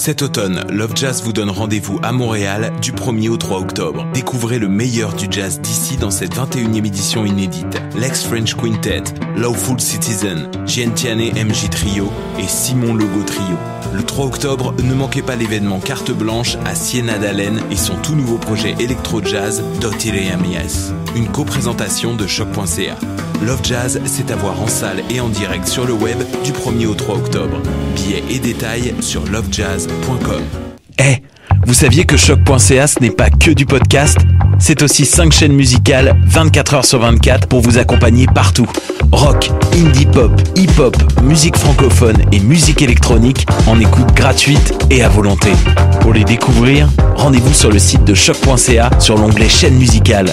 Cet automne, Love Jazz vous donne rendez-vous à Montréal du 1er au 3 octobre. Découvrez le meilleur du jazz d'ici dans cette 21e édition inédite. Lex French Quintet, Lawful Citizen, Giantiane MJ Trio et Simon Logo Trio. Le 3 octobre, ne manquez pas l'événement Carte Blanche à Siena d'Allen et son tout nouveau projet électro-jazz Dotireamias. Une coprésentation de choc.ca. Love Jazz, c'est à voir en salle et en direct sur le web du 1er au 3 octobre. Billets et détails sur lovejazz.com. Vous saviez que choc.ca ce n'est pas que du podcast? C'est aussi 5 chaînes musicales 24 heures sur 24 pour vous accompagner partout. Rock, indie pop, hip-hop, musique francophone et musique électronique en écoute gratuite et à volonté. Pour les découvrir, rendez-vous sur le site de choc.ca sur l'onglet chaîne musicale.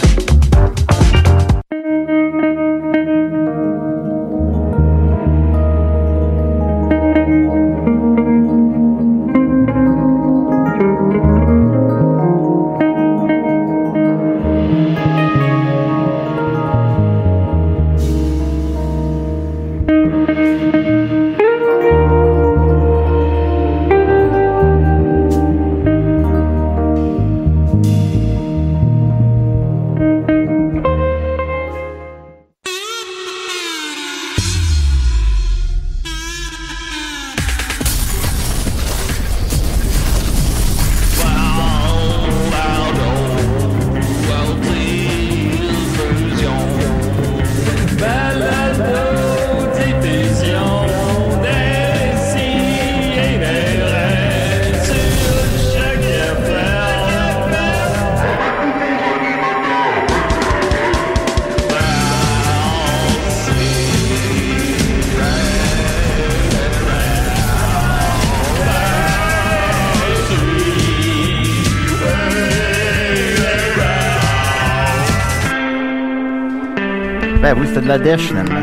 Ben oui, c'était de la dèche, finalement.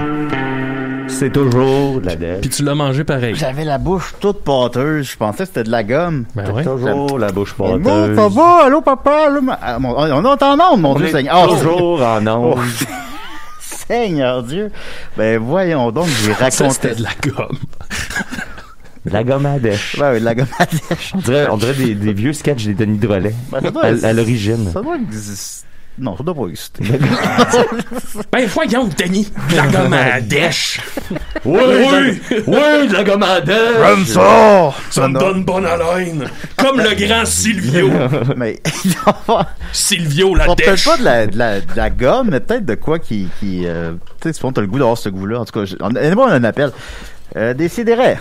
C'est toujours de la dèche. Puis tu l'as mangé pareil. J'avais la bouche toute pâteuse. Je pensais que c'était de la gomme. Ben ouais. Toujours la bouche Bon, pâteuse. ça va? Allô, papa? Allô, on est en onde, mon Dieu, Seigneur. Toujours en onde. Seigneur Dieu. Ben, voyons donc, j'ai raconté. Ça, c'était de la gomme. De la gomme à dèche. Ouais, de la gomme à dèche. On dirait des vieux sketchs des Denis Drolet. Ben, ça doit à l'origine. Ça doit exister. Non, ça doit pas exister. Ben voyons, Denis, de la gomme à dèche. Oui, de la gomme à dèche. Comme ça! Ça me donne bonne haleine. Comme le grand Silvio. Mais, Silvio, la on dèche. peut-être pas de la gomme, mais peut-être de quoi qui tu sais, si t'as le goût d'avoir ce goût-là. En tout cas, on a un appel. Décidérez.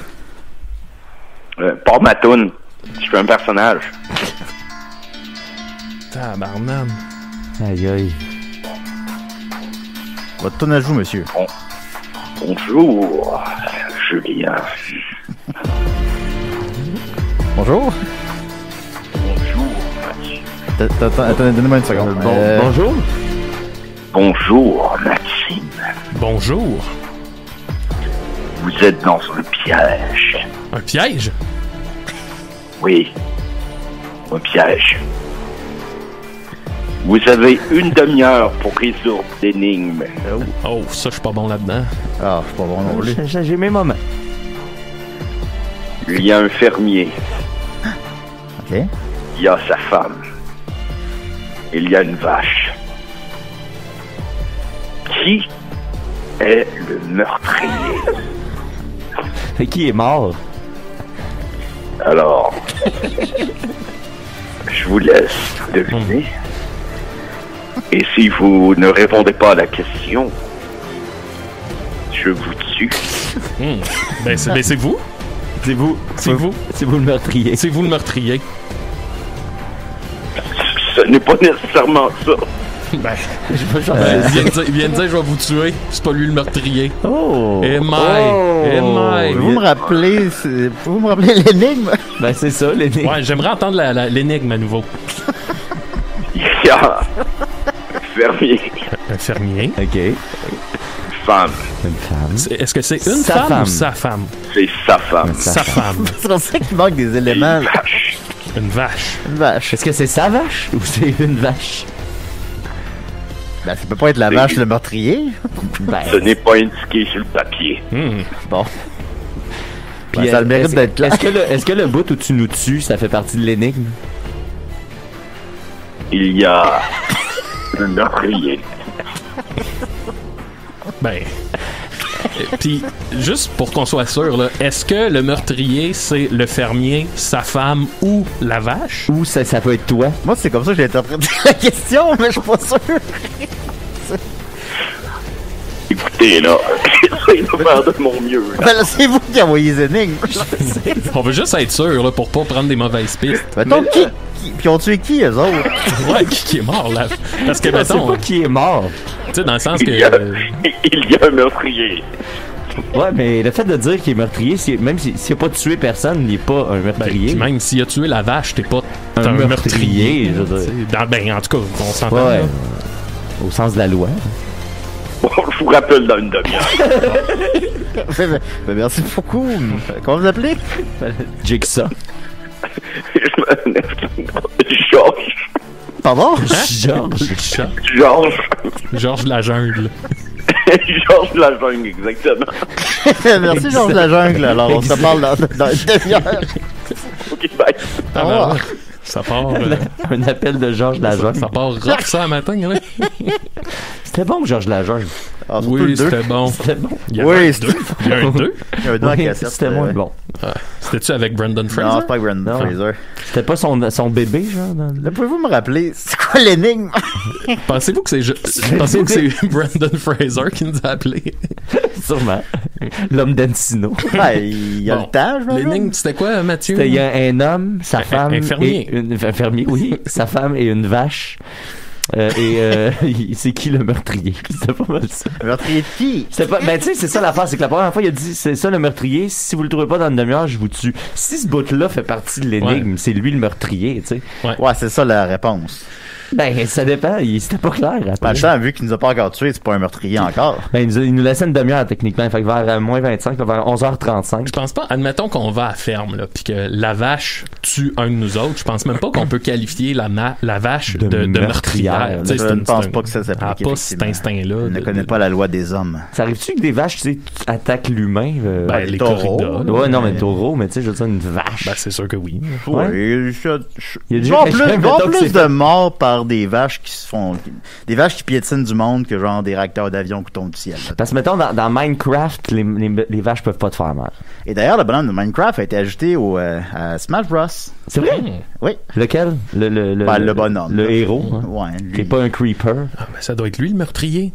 Pas ma toune. Je fais un personnage. Tabarnane. Aïe, aïe. Votre tonne à joue, monsieur. Bonjour, Julien. Bonjour. Bonjour, Mathieu. Attendez, donnez-moi une seconde. Bonjour. Bonjour, Maxime. Bonjour. Vous êtes dans un piège. Un piège? Oui, un piège. Vous avez une demi-heure pour résoudre l'énigme. Oh, ça, je suis pas bon là-dedans. Ah, je suis pas bon non plus. J'ai mes moments. Il y a un fermier. OK. Il y a sa femme. Il y a une vache. Qui est le meurtrier? Et qui est mort? Alors, je vous laisse deviner. Et si vous ne répondez pas à la question, je vous tue. Ben c'est vous. C'est vous. C'est vous. C'est vous le meurtrier. C'est vous le meurtrier. Ce n'est pas nécessairement ça. Ben, Je sais pas, il vient de dire je vais vous tuer. C'est pas lui le meurtrier. Oh! Pouvez-vous me rappeler, l'énigme? Ben, c'est ça, l'énigme. Ouais, j'aimerais entendre l'énigme à nouveau. Il y a un fermier, Un fermier. OK. une femme. Une femme. Est-ce que c'est une Sa femme femme. ou sa femme? C'est sa femme. Sa femme. C'est pour ça qu'il manque des éléments. Une vache. Une vache. Une vache. Est-ce que c'est sa vache ou c'est une vache? Ben, ça peut pas être la vache le meurtrier. Ben, Ce n'est pas indiqué sur le papier. Bon. Puis ça a le mérite d'être clair. Est-ce que le bout où tu nous tues, ça fait partie de l'énigme? Il y a un meurtrier. Ben. Puis, juste pour qu'on soit sûr, là, est-ce que le meurtrier, c'est le fermier, sa femme ou la vache? Ou ça peut être toi? Moi, c'est comme ça que j'ai interprété la question, mais je suis pas sûr. Écoutez, là, j'essaie de faire de mon mieux. Là. Ben là, c'est vous qui envoyez les énigmes. On veut juste être sûr, là, pour pas prendre des mauvaises pistes. Mettons, qui? Puis ont tué qui, eux autres? Ouais, qui est mort, là? Parce que, Je sais mettons, pas qui est mort. tu sais, dans le sens que... Il y a un meurtrier. Ouais, mais le fait de dire qu'il est meurtrier, même s'il n'a pas tué personne, il n'est pas un Ben, meurtrier. puis même s'il a tué la vache, t'es pas Un meurtrier, je veux dire. T'sais, ben, en tout cas, on s'entend. Ouais, là. au sens de la loi. Bon, je vous rappelle dans une demi-heure. Ben, merci beaucoup. Comment vous appelez? Jigsaw. Georges. Pardon? Georges. Georges de la jungle. Georges la jungle, exactement. Merci, Georges de la jungle. Alors, on se parle dans une demi-heure. Ok, bye. Ah, ben, ouais. Ça part... Un appel de Georges Lajeune. ça part rock, ça, un matin, là. C'était bon, Georges Lajeune. Ah, surtout le Oui, deux. c'était bon. C'était bon. Il y a Oui, un 2. Il y a un 2. Il y a un deux en Oui, cassette. c'était moins bon. C'était-tu avec Brendan Non, Fraser? c'est pas Brandon Non. Fraser. C'était pas son bébé, genre? Là, pouvez-vous me rappeler, c'est quoi l'énigme? Pensez-vous que Pensez-vous que c'est Brendan Fraser qui nous a appelés? Sûrement. L'homme d'Encino. Ah, il y a Bon. le temps, je me L'énigme, c'était quoi, Mathieu? Il y a un homme, sa femme... un fermier. Un fermier, oui. Sa femme et une vache. C'est qui le meurtrier? C'était pas mal ça. Le meurtrier de qui? C'était pas, ben tu sais, c'est ça l'affaire, c'est que la première fois, il a dit, c'est ça le meurtrier, si vous le trouvez pas dans une demi-heure, je vous tue. Si ce bout-là fait partie de l'énigme, c'est lui le meurtrier, tu sais. Ouais, c'est ça la réponse. Ben, ça dépend, c'était pas clair. Après. Ben, le temps, vu qu'il nous a pas encore tué, c'est pas un meurtrier encore. Ben, il nous laissait une demi-heure, techniquement. Fait que vers moins 25, vers 11h35. Je pense pas, admettons qu'on va à la ferme, là, puis que la vache tue un de nous autres, je pense même pas qu'on peut qualifier la vache de meurtrière. Tu sais, Je ne pense pas que ça s'applique. Elle a pas cet instinct-là. Elle ne connaît pas la loi des hommes. Ça arrive-tu que des vaches, tu sais, attaquent l'humain? Ben, les taureaux. corridas. Ouais, non, mais taureau, mais tu sais, je veux dire, une vache. Ben, c'est sûr que oui. Ouais. Oui, Il y a il déjà va y quelqu'un, avoir mettons, que plus c'est de morts par des vaches qui se font... Des vaches qui piétinent du monde que genre des réacteurs d'avion qui tombent du ciel. Parce que, mettons, dans Minecraft, les vaches peuvent pas te faire mal. Et d'ailleurs, le bonhomme de Minecraft a été ajouté à Smash Bros. C'est vrai? Oui. Lequel? Le bonhomme. Le là. héros. Hein? Ouais. lui. Qui est pas un creeper. Ah, ben, ça doit être lui le meurtrier.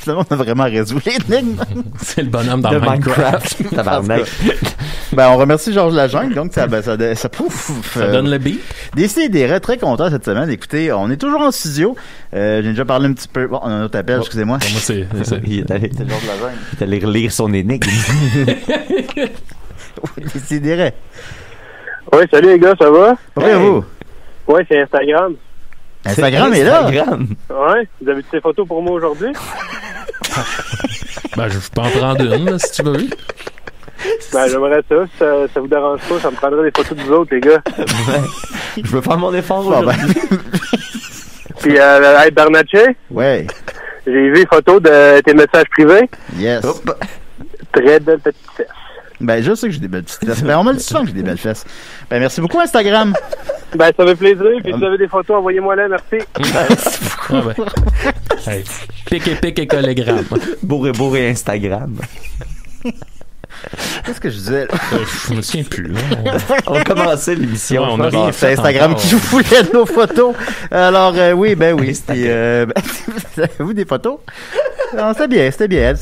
Finalement, on a vraiment résolu l'énigme. C'est le bonhomme dans De Minecraft. Tabarnak. Ben, on remercie Georges Lajungle, donc ça pouf, Ça donne le beat. Décidérez, très content cette semaine. Écoutez, on est toujours en studio. J'ai déjà parlé un petit peu. Bon, on a un autre appel, excusez-moi. Moi, c'est Il est allé, C'est Georges Lajungle. il est allé relire son énigme. Décidérez. Ouais, salut les gars, ça va? Pourquoi vous? Ouais, c'est Instagram. Instagram est là. Instagram. Ouais, vous avez des photos pour moi aujourd'hui? Ben, je peux en prendre une, là, si tu veux. Ben, j'aimerais ça, si ça vous dérange pas, ça me prendrait des photos de vous autres, les gars. Je veux faire mon effort Bon, ben, aujourd'hui. Puis, hey, Bernatchez, ouais. j'ai vu les photos de tes messages privés. Yes. Très belle petite fesse. Ben, je sais que j'ai des belles petites fesses. Ben, on me le dit souvent que j'ai des belles fesses. Ben, merci beaucoup, Instagram. Ben, ça fait plaisir. Puis, si vous avez des photos, envoyez-moi là, merci. Ah, ben. Hey, pique et collégramme. Beau et Instagram. Qu'est-ce que je disais, là? Je me souviens plus, là. On va commencer l'émission. Ouais, on a je pense. rien Bon, c'est fait Instagram encore. qui vous voulait nos photos. Alors, oui, ben oui. Avez-vous des photos? Non, c'était bien.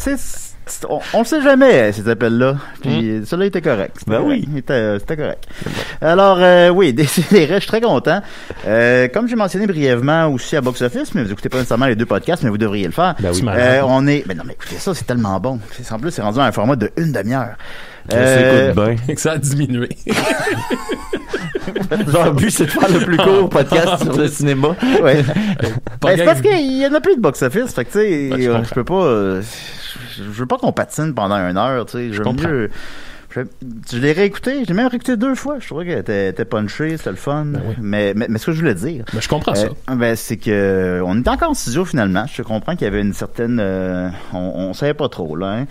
On le sait jamais, ces appels-là. Puis, celui-là était correct. Ben oui. C'était correct. Alors, oui, Décidérez, je suis très content. Comme j'ai mentionné brièvement aussi à Box Office, mais vous écoutez pas nécessairement les deux podcasts, mais vous devriez le faire. Ben oui. On est... Ben non, mais écoutez ça, c'est tellement bon. En plus, c'est rendu à un format de une demi-heure. Ça s'écoute bien. Et que ça a diminué. Genre, le but, c'est de faire le plus court podcast sur le cinéma. Ouais. Pas C'est parce game. qu'il y en a plus de box-office. Fait que, tu sais, Ouais, je comprends. je peux pas... je veux pas qu'on patine pendant une heure, tu sais. Je veux comprends. mieux... Je l'ai réécouté, je l'ai même réécouté 2 fois. Je trouvais qu'elle était punchée, c'était le fun. Ben oui. Mais ce que je voulais dire. Ben, je comprends ça. C'est que on était encore en studio finalement. Je comprends qu'il y avait une certaine, on savait pas trop là, hein,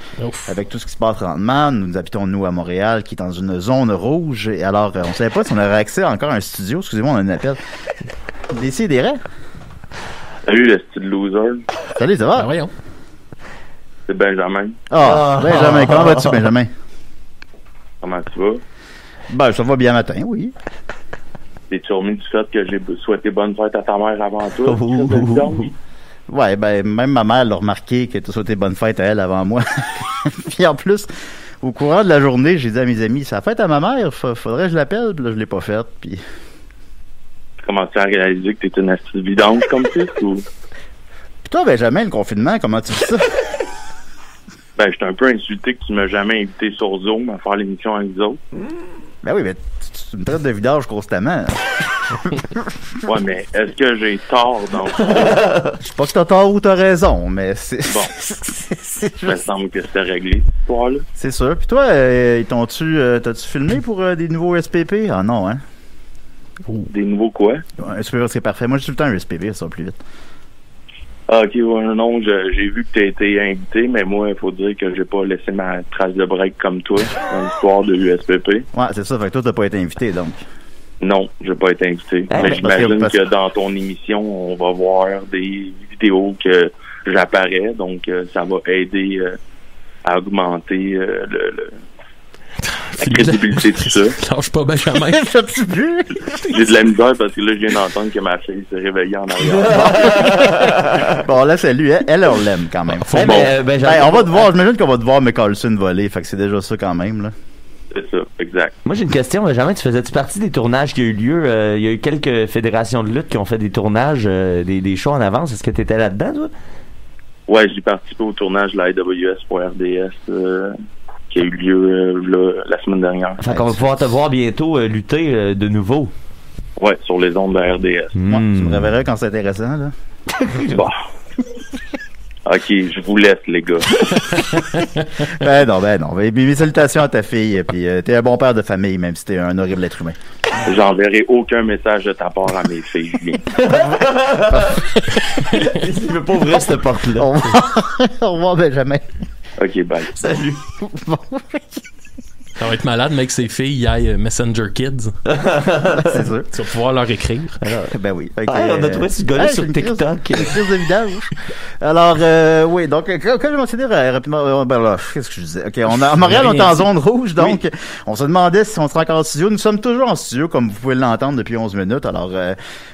avec tout ce qui se passe présentement. Nous habitons nous à Montréal, qui est dans une zone rouge. Et alors, on savait pas si on aurait accès encore à un studio. Excusez-moi, on a un appel. Décidérez. Salut, le style loser. Salut, ça va? Ben, voyons. C'est Benjamin. Benjamin, comment vas-tu, Benjamin? Comment tu vas? Ben, ça va bien matin, oui. T'es-tu remis du fait que j'ai souhaité bonne fête à ta mère avant toi? Ouais, ben, même ma mère l'a remarqué que tu souhaité bonne fête à elle avant moi. Puis en plus, au courant de la journée, j'ai dit à mes amis, c'est la fête à ma mère, faudrait que je l'appelle, puis là, je l'ai pas faite, puis... Comment tu as réalisé que t'étais une astuce vidange comme ça, ou? Puis toi, Benjamin, le confinement, comment tu fais ça? Ben, j'étais un peu insulté que tu m'as jamais invité sur Zoom à faire l'émission avec les autres. Ben oui, mais tu me traites de vidange constamment. Ouais, mais est-ce que j'ai tort dans ce Je sais pas que t'as tort ou t'as raison, mais c'est... Bon. c'est Il me semble que c'était réglé, ce soir-là. C'est sûr. Puis toi, t'as-tu filmé pour des nouveaux SPP? Ah non, hein? Des nouveaux quoi? Un SPP, c'est parfait. Moi, j'ai tout le temps un SPP, ça va plus vite. Ah, ok, ouais, non, j'ai vu que t'as été invité, mais moi, il faut dire que j'ai pas laissé ma trace de break comme toi dans l'histoire de l'USPP. Ouais, c'est ça. Fait que toi, t'as pas été invité, donc. Non, j'ai pas été invité. Mais j'imagine que dans ton émission, on va voir des vidéos que j'apparais, donc ça va aider à augmenter la crédibilité de tout ça. Lâche pas Benjamin. J'ai de la misère parce que là, je viens d'entendre que ma fille s'est réveillée en arrière. Bon, là, c'est lui. Elle, on l'aime quand même. On va te voir. J'imagine qu'on va te voir McCarlson voler. Fait que c'est déjà ça quand même, là. C'est ça, exact. Moi, j'ai une question, Benjamin. Tu faisais-tu partie des tournages qui a eu lieu? Il y a eu quelques fédérations de lutte qui ont fait des tournages, des shows en avance. Est-ce que tu étais là-dedans, toi? Ouais, j'ai participé au tournage de la IWS pour RDS qui a eu lieu la semaine dernière. Fait qu'on va pouvoir te voir bientôt lutter de nouveau. Ouais, sur les ondes de RDS. Tu me réveillerais quand c'est intéressant, là. Bon. Ok, je vous laisse, les gars. Ben non. Mes salutations à ta fille, puis t'es un bon père de famille, même si t'es un horrible être humain. J'enverrai aucun message de ta part à mes filles. Il veut pas ouvrir cette porte-là. Au revoir, Benjamin. Ok, bye. Salut. Ça va être malade, mec, ses filles, il y a Messenger Kids. C'est sûr. Tu vas pouvoir leur écrire. Alors, ben oui. On a trouvé ce gars-là sur TikTok. Une crise de vidange. Alors, oui, donc, comme je mentionné rapidement, ben là, qu'est-ce que je disais? OK, à Montréal, on est en zone rouge, donc, on se demandait si on serait encore en studio. Nous sommes toujours en studio, comme vous pouvez l'entendre depuis 11 minutes. Alors,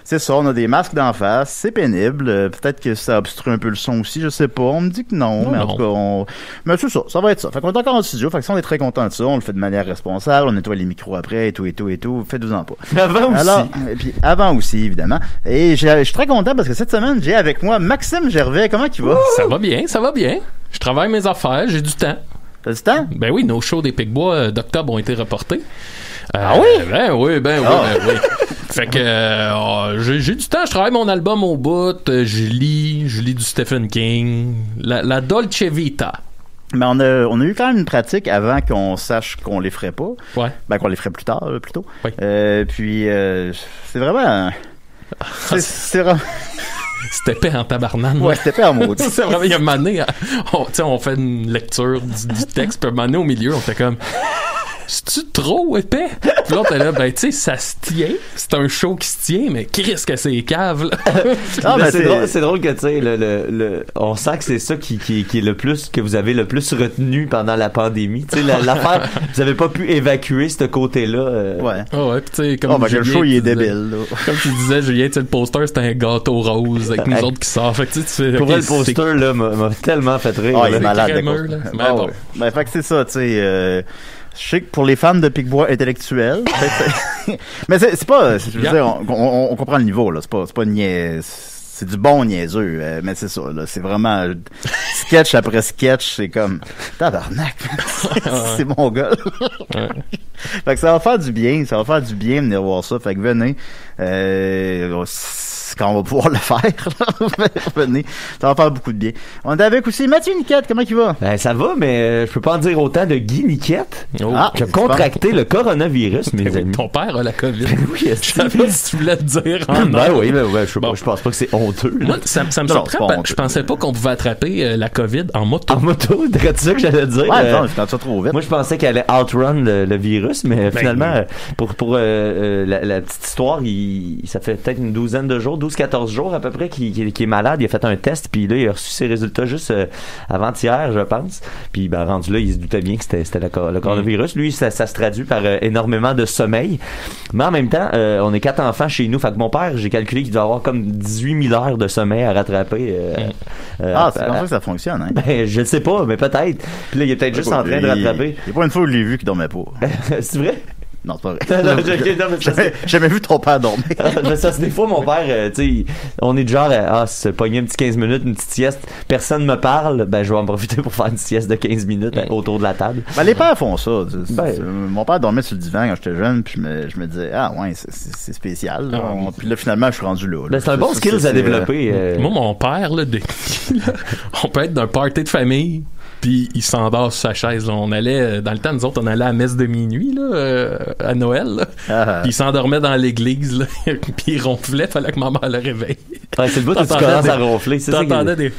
c'est ça, on a des masques d'en face, c'est pénible. Peut-être que ça obstrue un peu le son aussi, je sais pas. On me dit que non, mais en tout cas, mais c'est ça va être ça. Fait qu'on est encore en studio, fait que ça, on est très content de ça. On le fait de manière responsable, on nettoie les micros après, et tout. Faites-vous-en pas. Avant aussi. Alors, et puis avant aussi, évidemment. Et je suis très content parce que cette semaine, j'ai avec moi Maxime Gervais. Comment il va? Ça va bien. Je travaille mes affaires, j'ai du temps. T'as du temps? Ben oui, nos shows des Picbois d'octobre ont été reportés. Ah oui? Ben oui. Fait que j'ai du temps, je travaille mon album au bout, je lis du Stephen King, la Dolce Vita. Mais on a eu quand même une pratique avant qu'on sache qu'on les ferait pas. Ouais. Ben, qu'on les ferait plus tard, plutôt. Oui. Puis, c'est vraiment... C'est vraiment... C'était épais en tabarnane. Ouais, c'était épais en maudit. C'est vraiment, il y a un moment donné, on fait une lecture du texte, puis un moment donné, au milieu, on était comme... C'est-tu trop épais? Puis là, t'es là, ben, tu sais, ça se tient. C'est un show qui se tient, mais qu'est-ce que c'est cave, là? Ah, ben, c'est drôle que, tu sais, on sent que c'est ça qui est le plus, que vous avez le plus retenu pendant la pandémie. Tu sais, l'affaire, vous avez pas pu évacuer ce côté-là. Ouais. Ah ouais, pis tu sais, comme le show, il est débile, là. Comme tu disais, Julien, tu sais, le poster, c'était un gâteau rose avec nous autres qui sort. Fait que tu fais. Pour vrai, le poster, là, m'a tellement fait rire. Ah, il est malade, crémeux, là. Mais bon. Ben, fait que c'est ça, tu sais, je sais que pour les fans de Picbois intellectuels, mais c'est pas, je veux dire, on comprend le niveau, là. C'est pas c'est du bon niaiseux, mais c'est ça, là. C'est vraiment sketch après sketch, c'est comme, tabarnak. C'est mon gars. Ouais. Fait que ça va faire du bien de venir voir ça. Fait que venez, quand on va pouvoir le faire. Venez, ça va faire beaucoup de bien. On est avec aussi Mathieu Niquette, comment il va? Ben, ça va, mais je peux pas en dire autant de Guy Niquette. Oh. Qui a contracté le coronavirus, mes amis. Ton père a la COVID. Oui, je savais pas si tu voulais te dire. Ben oui, je pense pas que c'est honteux. Moi, ça me surprend. Je pensais pas qu'on pouvait attraper la COVID en moto. En moto, c'est ça que j'allais dire. Ouais, non, c'est ça trop vite. Moi, je pensais qu'elle allait outrun le virus, mais finalement, pour la petite histoire, ça fait peut-être une douzaine de jours, 12-14 jours à peu près, qu'il est malade. Il a fait un test, puis là, il a reçu ses résultats juste avant-hier, je pense. Puis, ben, rendu là, il se doutait bien que c'était le coronavirus. Lui, ça se traduit par énormément de sommeil. Mais en même temps, on est 4 enfants chez nous. Fait que mon père, j'ai calculé qu'il doit avoir comme 18 000 heures de sommeil à rattraper. C'est comme ça que ça fonctionne, hein? Ben, je ne sais pas, mais peut-être. Puis là, il est peut-être juste en train de rattraper. Il y a pas une fois où je l'ai vu qu'il dormait pas. C'est vrai? Non, c'est pas vrai. J'ai jamais vu ton père dormir. Ça, c'est des fois, mon père, tu sais, on est du genre, se pogner un petit 15 minutes, une petite sieste, personne me parle, ben, je vais en profiter pour faire une sieste de 15 minutes autour de la table. Ben, les pères font ça. Mon père dormait sur le divan quand j'étais jeune, puis je me disais, c'est spécial. Puis là, finalement, je suis rendu là. Ben, c'est un bon skill à développer. Moi, mon père, là, on peut être d'un party de famille, puis il s'endort sur sa chaise. Là. On allait, dans le temps, nous autres, on allait à la messe de minuit, là, à Noël. Puis il s'endormait dans l'église, là, puis il ronflait, fallait que maman le réveille. Ouais, c'est le bout où tu commences à ronfler. T'entendais des...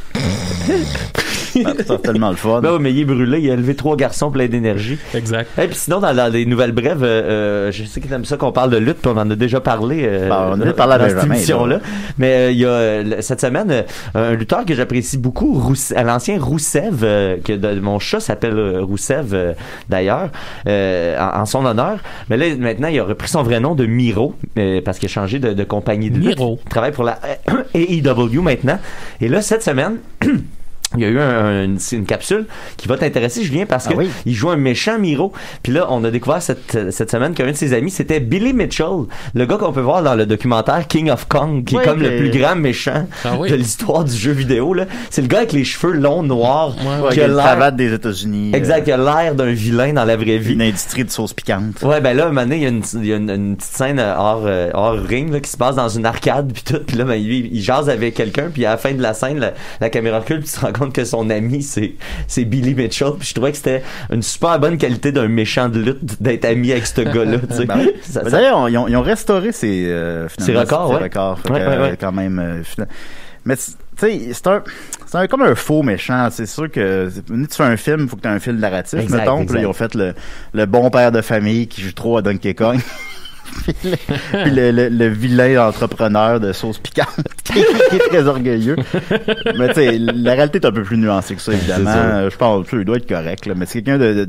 C'est tellement le fun. Ben oui, mais il est brûlé, il a élevé 3 garçons pleins d'énergie. Exact. Et puis sinon, dans les nouvelles brèves, je sais que t'aimes ça qu'on parle de lutte, puis on en a déjà parlé on a parlé dans cette émission-là. Mais il y a cette semaine un lutteur que j'apprécie beaucoup, l'ancien Roussev, mon chat s'appelle Roussev d'ailleurs, en son honneur. Mais là, maintenant, il a repris son vrai nom de Miro, parce qu'il a changé de compagnie de lutte. Miro. Il travaille pour la AEW maintenant. Et là, cette semaine... il y a eu une capsule qui va t'intéresser, Julien, parce que il joue un méchant Miro. Puis là, on a découvert cette semaine qu'un de ses amis, c'était Billy Mitchell, le gars qu'on peut voir dans le documentaire King of Kong, qui est comme le plus grand méchant de l'histoire du jeu vidéo. Là. C'est le gars avec les cheveux longs, noirs, qui a l'air des États-Unis. Exact, il a l'air d'un vilain dans la vraie vie. Une industrie de sauce piquante. Ouais, ben là, un moment donné, il y a une petite scène hors ring là, qui se passe dans une arcade, puis tout. Puis là, ben, il jase avec quelqu'un, puis à la fin de la scène, la caméra recule, puis tu te rends compte que son ami c'est Billy Mitchell, puis je trouvais que c'était une super bonne qualité d'un méchant de lutte d'être ami avec ce gars-là. D'ailleurs, ils ont restauré ses records, quand même. Mais tu sais, c'est comme un faux méchant. C'est sûr que tu fais un film, il faut que tu aies un fil narratif. Mettons, puis là, ils ont fait le bon père de famille qui joue trop à Donkey Kong. Puis le vilain entrepreneur de sauce piquante qui est très orgueilleux. Mais tu sais, la réalité est un peu plus nuancée que ça, évidemment. Je pense qu'il doit être correct, là, mais c'est quelqu'un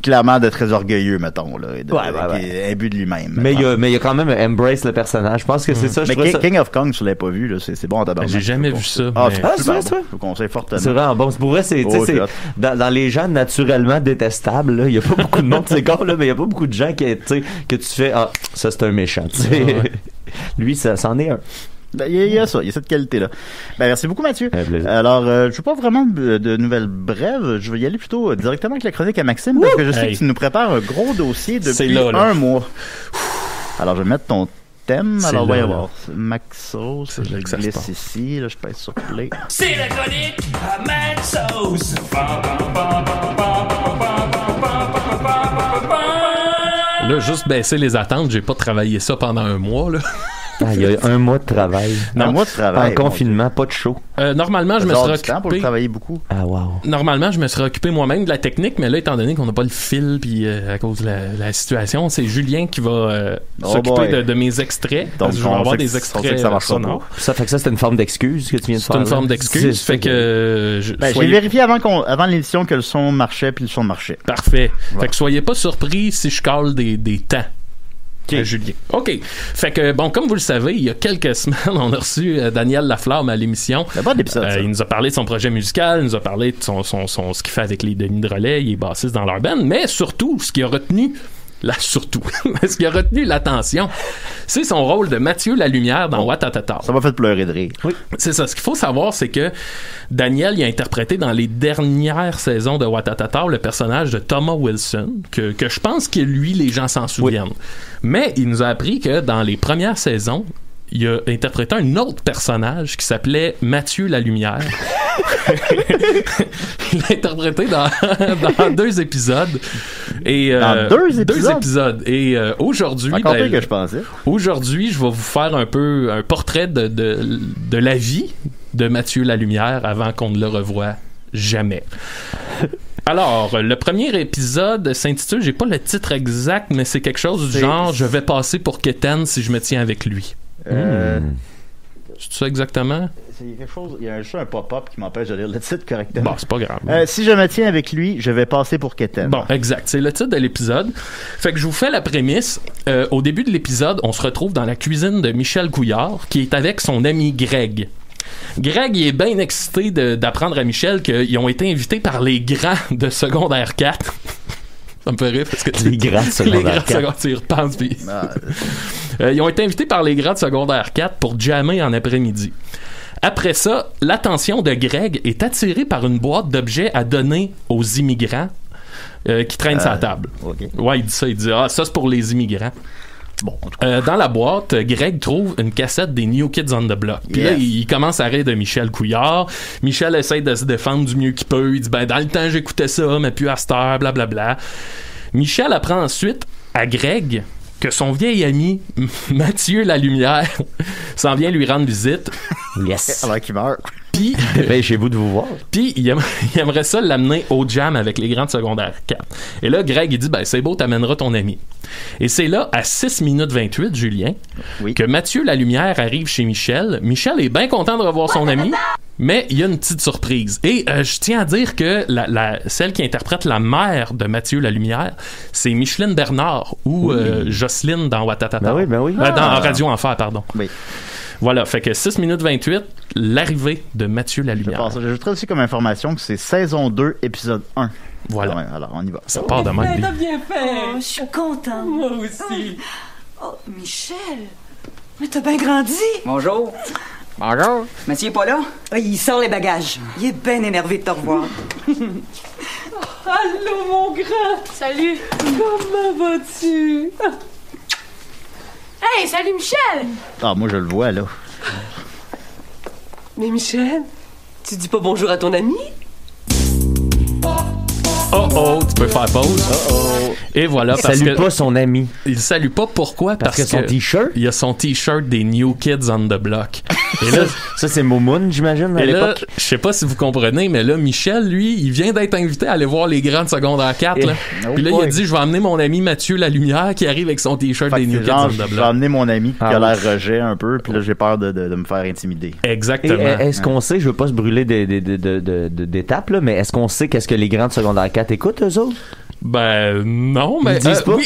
clairement de très orgueilleux, mettons, là, qui est imbu de lui-même. Mais il y a quand même embrace le personnage. Je pense que c'est ça. Mais King of Kong, tu l'avais pas vu, là, c'est bon en tabarnak. J'ai jamais vu ça. C'est vrai. Je vous conseille fortement. C'est vraiment bon. Pour vrai, c'est dans les gens naturellement détestables, il y a pas beaucoup de monde, c'est con, là, mais il y a pas beaucoup de gens que tu fais, ça c'est un méchant. Lui, ça c'en est un. Ben, il y a cette qualité-là. Ben, merci beaucoup, Mathieu. Alors, je veux pas vraiment de nouvelles brèves. Je vais y aller plutôt directement avec la chronique à Maxime, parce que je sais que tu nous prépares un gros dossier depuis un mois. Alors, je vais mettre ton thème. Alors, on va y voir. Maxos, je glisse ici. Là, je pèse sur play. C'est la chronique à Maxos. Là, juste baisser les attentes. J'ai pas travaillé ça pendant un mois, là. Il y a un mois de travail. Un mois de travail. En confinement, pas de show. Normalement, je me serais occupé. Pour travailler beaucoup. Ah, wow. Normalement, je me serais occupé moi-même de la technique, mais là, étant donné qu'on n'a pas le fil, puis à cause de la situation, c'est Julien qui va s'occuper de mes extraits. Donc, je vais avoir des extraits sonores. Ça fait que ça, c'est une forme d'excuse que tu viens de faire. C'est une forme d'excuse. Fait que. J'ai vérifié avant l'émission que le son marchait, puis le son marchait. Parfait. Fait que soyez pas surpris si je cale des temps. Julien. OK. Fait que, bon, comme vous le savez, il y a quelques semaines, on a reçu Daniel Laflamme à l'émission. C'est un bon épisode, il nous a parlé de son projet musical, il nous a parlé de ce qu'il fait avec les Denis de Relais, il est bassiste dans leur band, mais surtout, ce qui a retenu l'attention, c'est son rôle de Mathieu Lalumière dans Watatata. Ça m'a fait pleurer de rire. Oui. C'est ça. Ce qu'il faut savoir, c'est que Daniel, il a interprété dans les dernières saisons de Watatata le personnage de Thomas Wilson, que je pense que lui, les gens s'en souviennent. Oui. Mais il nous a appris que dans les premières saisons, il a interprété un autre personnage qui s'appelait Mathieu Lalumière. Il l'a interprété dans 2 épisodes. Et, dans 2 épisodes? 2 épisodes. Et aujourd'hui... Encore pire que je pensais. Aujourd'hui, je vais vous faire un portrait de la vie de Mathieu Lalumière avant qu'on ne le revoie jamais. Alors, le premier épisode s'intitule, j'ai pas le titre exact, mais c'est quelque chose du genre « Je vais passer pour Keten si je me tiens avec lui ». C'est ça exactement? C'est quelque chose, il y a juste un pop-up qui m'empêche de lire le titre correctement. Bon, c'est pas grave. Si je me tiens avec lui, je vais passer pour Keten. Bon, exact. C'est le titre de l'épisode. Fait que je vous fais la prémisse. Au début de l'épisode, on se retrouve dans la cuisine de Michel Couillard, qui est avec son ami Greg. Greg, il est bien excité d'apprendre à Michel qu'ils ont été invités par les grands de secondaire 4. Ça me fait rire parce que les grands de secondaire 4. Tu y repenses, puis... ils ont été invités par les grands de secondaire 4 pour jammer en après-midi. Après ça, l'attention de Greg est attirée par une boîte d'objets à donner aux immigrants qui traînent sa table. Okay. Ouais, il dit ça. Il dit « Ah, ça, c'est pour les immigrants. » Bon, dans la boîte, Greg trouve une cassette des New Kids on the Block. Puis là, il commence à rire de Michel Couillard. Michel essaie de se défendre du mieux qu'il peut. Il dit « Ben, dans le temps, j'écoutais ça, mais plus à cette heure, blablabla. » Michel apprend ensuite à Greg que son vieil ami Mathieu Lalumière s'en vient lui rendre visite. Yes. Alors qu'il meurt. Puis, dépêchez-vous de vous voir. Puis, il aimerait ça l'amener au jam avec les grands de secondaire 4. Et là, Greg, il dit, ben, c'est beau, t'amèneras ton ami. Et c'est là, à 6 minutes 28, Julien, que Mathieu Lalumière arrive chez Michel. Michel est bien content de revoir son ami, mais il y a une petite surprise. Et je tiens à dire que celle qui interprète la mère de Mathieu Lalumière, c'est Micheline Bernard ou Jocelyne dans Watatata. Ben oui. Dans Radio Enfer, pardon. Oui. Voilà, fait que 6 minutes 28, l'arrivée de Mathieu Lalumière. J'ajouterais aussi comme information que c'est saison 2, épisode 1. Voilà. Ouais, alors, on y va. Ça part de même. T'as bien fait. Oh, je suis contente. Moi aussi. Oh, Michel. Mais t'as bien grandi. Bonjour. Bonjour. Mathieu est pas là? Oh, il sort les bagages. Il est bien énervé de te revoir. Allô, mon grand. Salut. Comment vas-tu? Hey, salut Michel! Ah, moi je le vois là. Mais Michel, tu dis pas bonjour à ton ami? Oh, tu peux faire pause. Et voilà. Il salue pas son ami. Il salue pas. Pourquoi? Parce que son t-shirt? Il a son t-shirt des New Kids on the Block. Et là, ça c'est Momoun, j'imagine, à l'époque. Là, je sais pas si vous comprenez, mais là, Michel, lui, il vient d'être invité à aller voir les grands de secondaire 4. Là. Puis là, il a dit, je vais emmener mon ami Mathieu Lalumière qui arrive avec son t-shirt des New Kids on the Block. Je vais emmener mon ami qui a l'air rejet un peu, puis là, j'ai peur de me faire intimider. Exactement. Et est-ce qu'on sait, je veux pas se brûler d'étapes, là, mais est-ce qu'on sait qu'est-ce que les grands de secondaire 4 écoutent, eux autres? Ben non, mais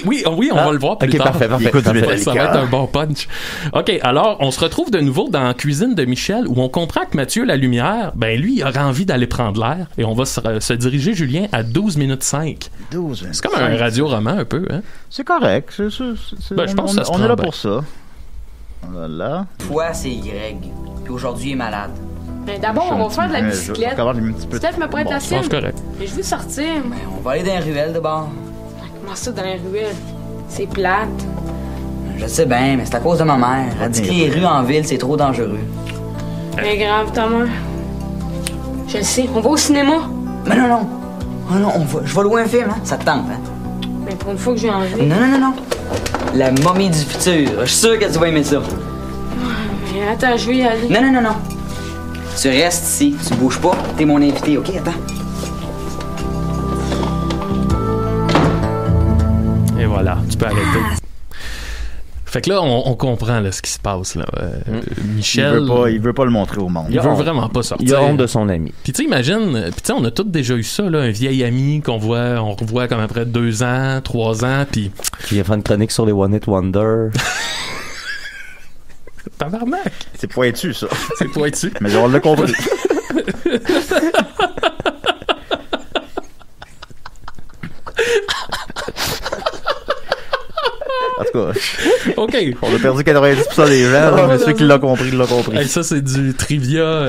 oui, on va le voir plus tard. Parfait. Ça va être un bon punch. OK, alors on se retrouve de nouveau dans la cuisine de Michel où on comprend que Mathieu Lalumière, ben lui, il aurait envie d'aller prendre l'air et on va se diriger, Julien, à 12 minutes 5. 12 minutes. C'est comme un radio-roman un peu, hein? C'est correct. Ben, je pense que ça se on prend est là bien. pour ça. Voilà. Toi, c'est Greg. Puis aujourd'hui, il est malade. Ben, d'abord, on va faire de la bicyclette. Peut-être me prête la sienne. C'est correct. Mais je veux sortir. Ben, on va aller dans les ruelles de bord. Comment ça, dans les ruelles? C'est plate. Je sais bien, mais c'est à cause de ma mère. Elle dit que les rues en ville, c'est trop dangereux. Mais grave, ta mère. Je le sais. On va au cinéma. Mais non. Oh non, je vais louer un film, hein? Ça te tente, hein? Mais pour une fois que j'ai envie. Non. La momie du futur. Je suis sûr que tu vas aimer ça. Mais attends, je vais y aller. Non. Tu restes ici. Tu bouges pas. T'es mon invité, OK? Attends. Et voilà, tu peux arrêter. Fait que là, on comprend là, ce qui se passe. Là. Michel... Il veut pas le montrer au monde. Il veut vraiment pas sortir. Il a honte de son ami. Puis tu sais, imagine, on a tous déjà eu ça, là, un vieil ami on revoit comme après 2 ans, 3 ans, puis... Qui a fait une chronique sur les One Hit Wonder. Tabarnak! C'est pointu, ça. C'est pointu. Mais on l'a compris. En tout cas. OK. On a perdu 90% des gens, mais ceux qui l'ont compris, l'ont compris. Hey, ça, c'est du trivia.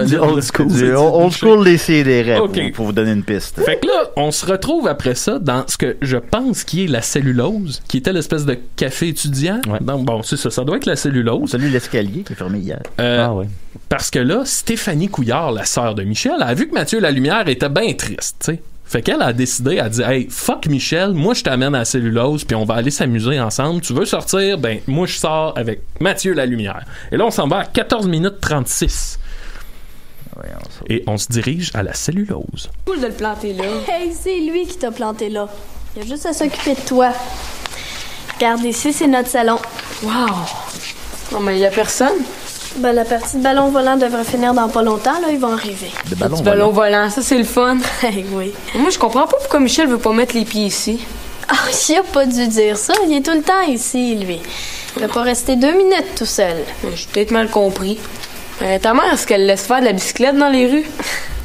Du old school. Du old school des CDR, OK. pour vous donner une piste. Fait que là, on se retrouve après ça dans ce que je pense qui est la cellulose, qui était l'espèce de café étudiant. Ouais. Donc, bon, c'est ça doit être la cellulose. On salue l'escalier qui est fermé hier. Ouais. Parce que là, Stéphanie Couillard, la sœur de Michel, a vu que Mathieu Lalumière était bien triste, tu sais. Fait qu'elle a décidé, elle a dit « Hey, fuck Michel, moi je t'amène à la cellulose puis on va aller s'amuser ensemble. Tu veux sortir? Ben, moi je sors avec Mathieu Lalumière. » Et là, on s'en va à 14 minutes 36. Et on se dirige à la cellulose. Cool de le planter là. Hey, c'est lui qui t'a planté là. Il a juste à s'occuper de toi. Regarde, ici, c'est notre salon. Wow! Non, mais il y a personne. Ben, la partie de ballon volant devrait finir dans pas longtemps, là, ils vont arriver. De ballon Ballon volant, ça c'est le fun. Oui. Moi, je comprends pas pourquoi Michel veut pas mettre les pieds ici. Ah, il a pas dû dire ça. Il est tout le temps ici, lui. Il va pas rester 2 minutes tout seul. J'ai peut-être mal compris. Ta mère, est-ce qu'elle laisse faire de la bicyclette dans les rues?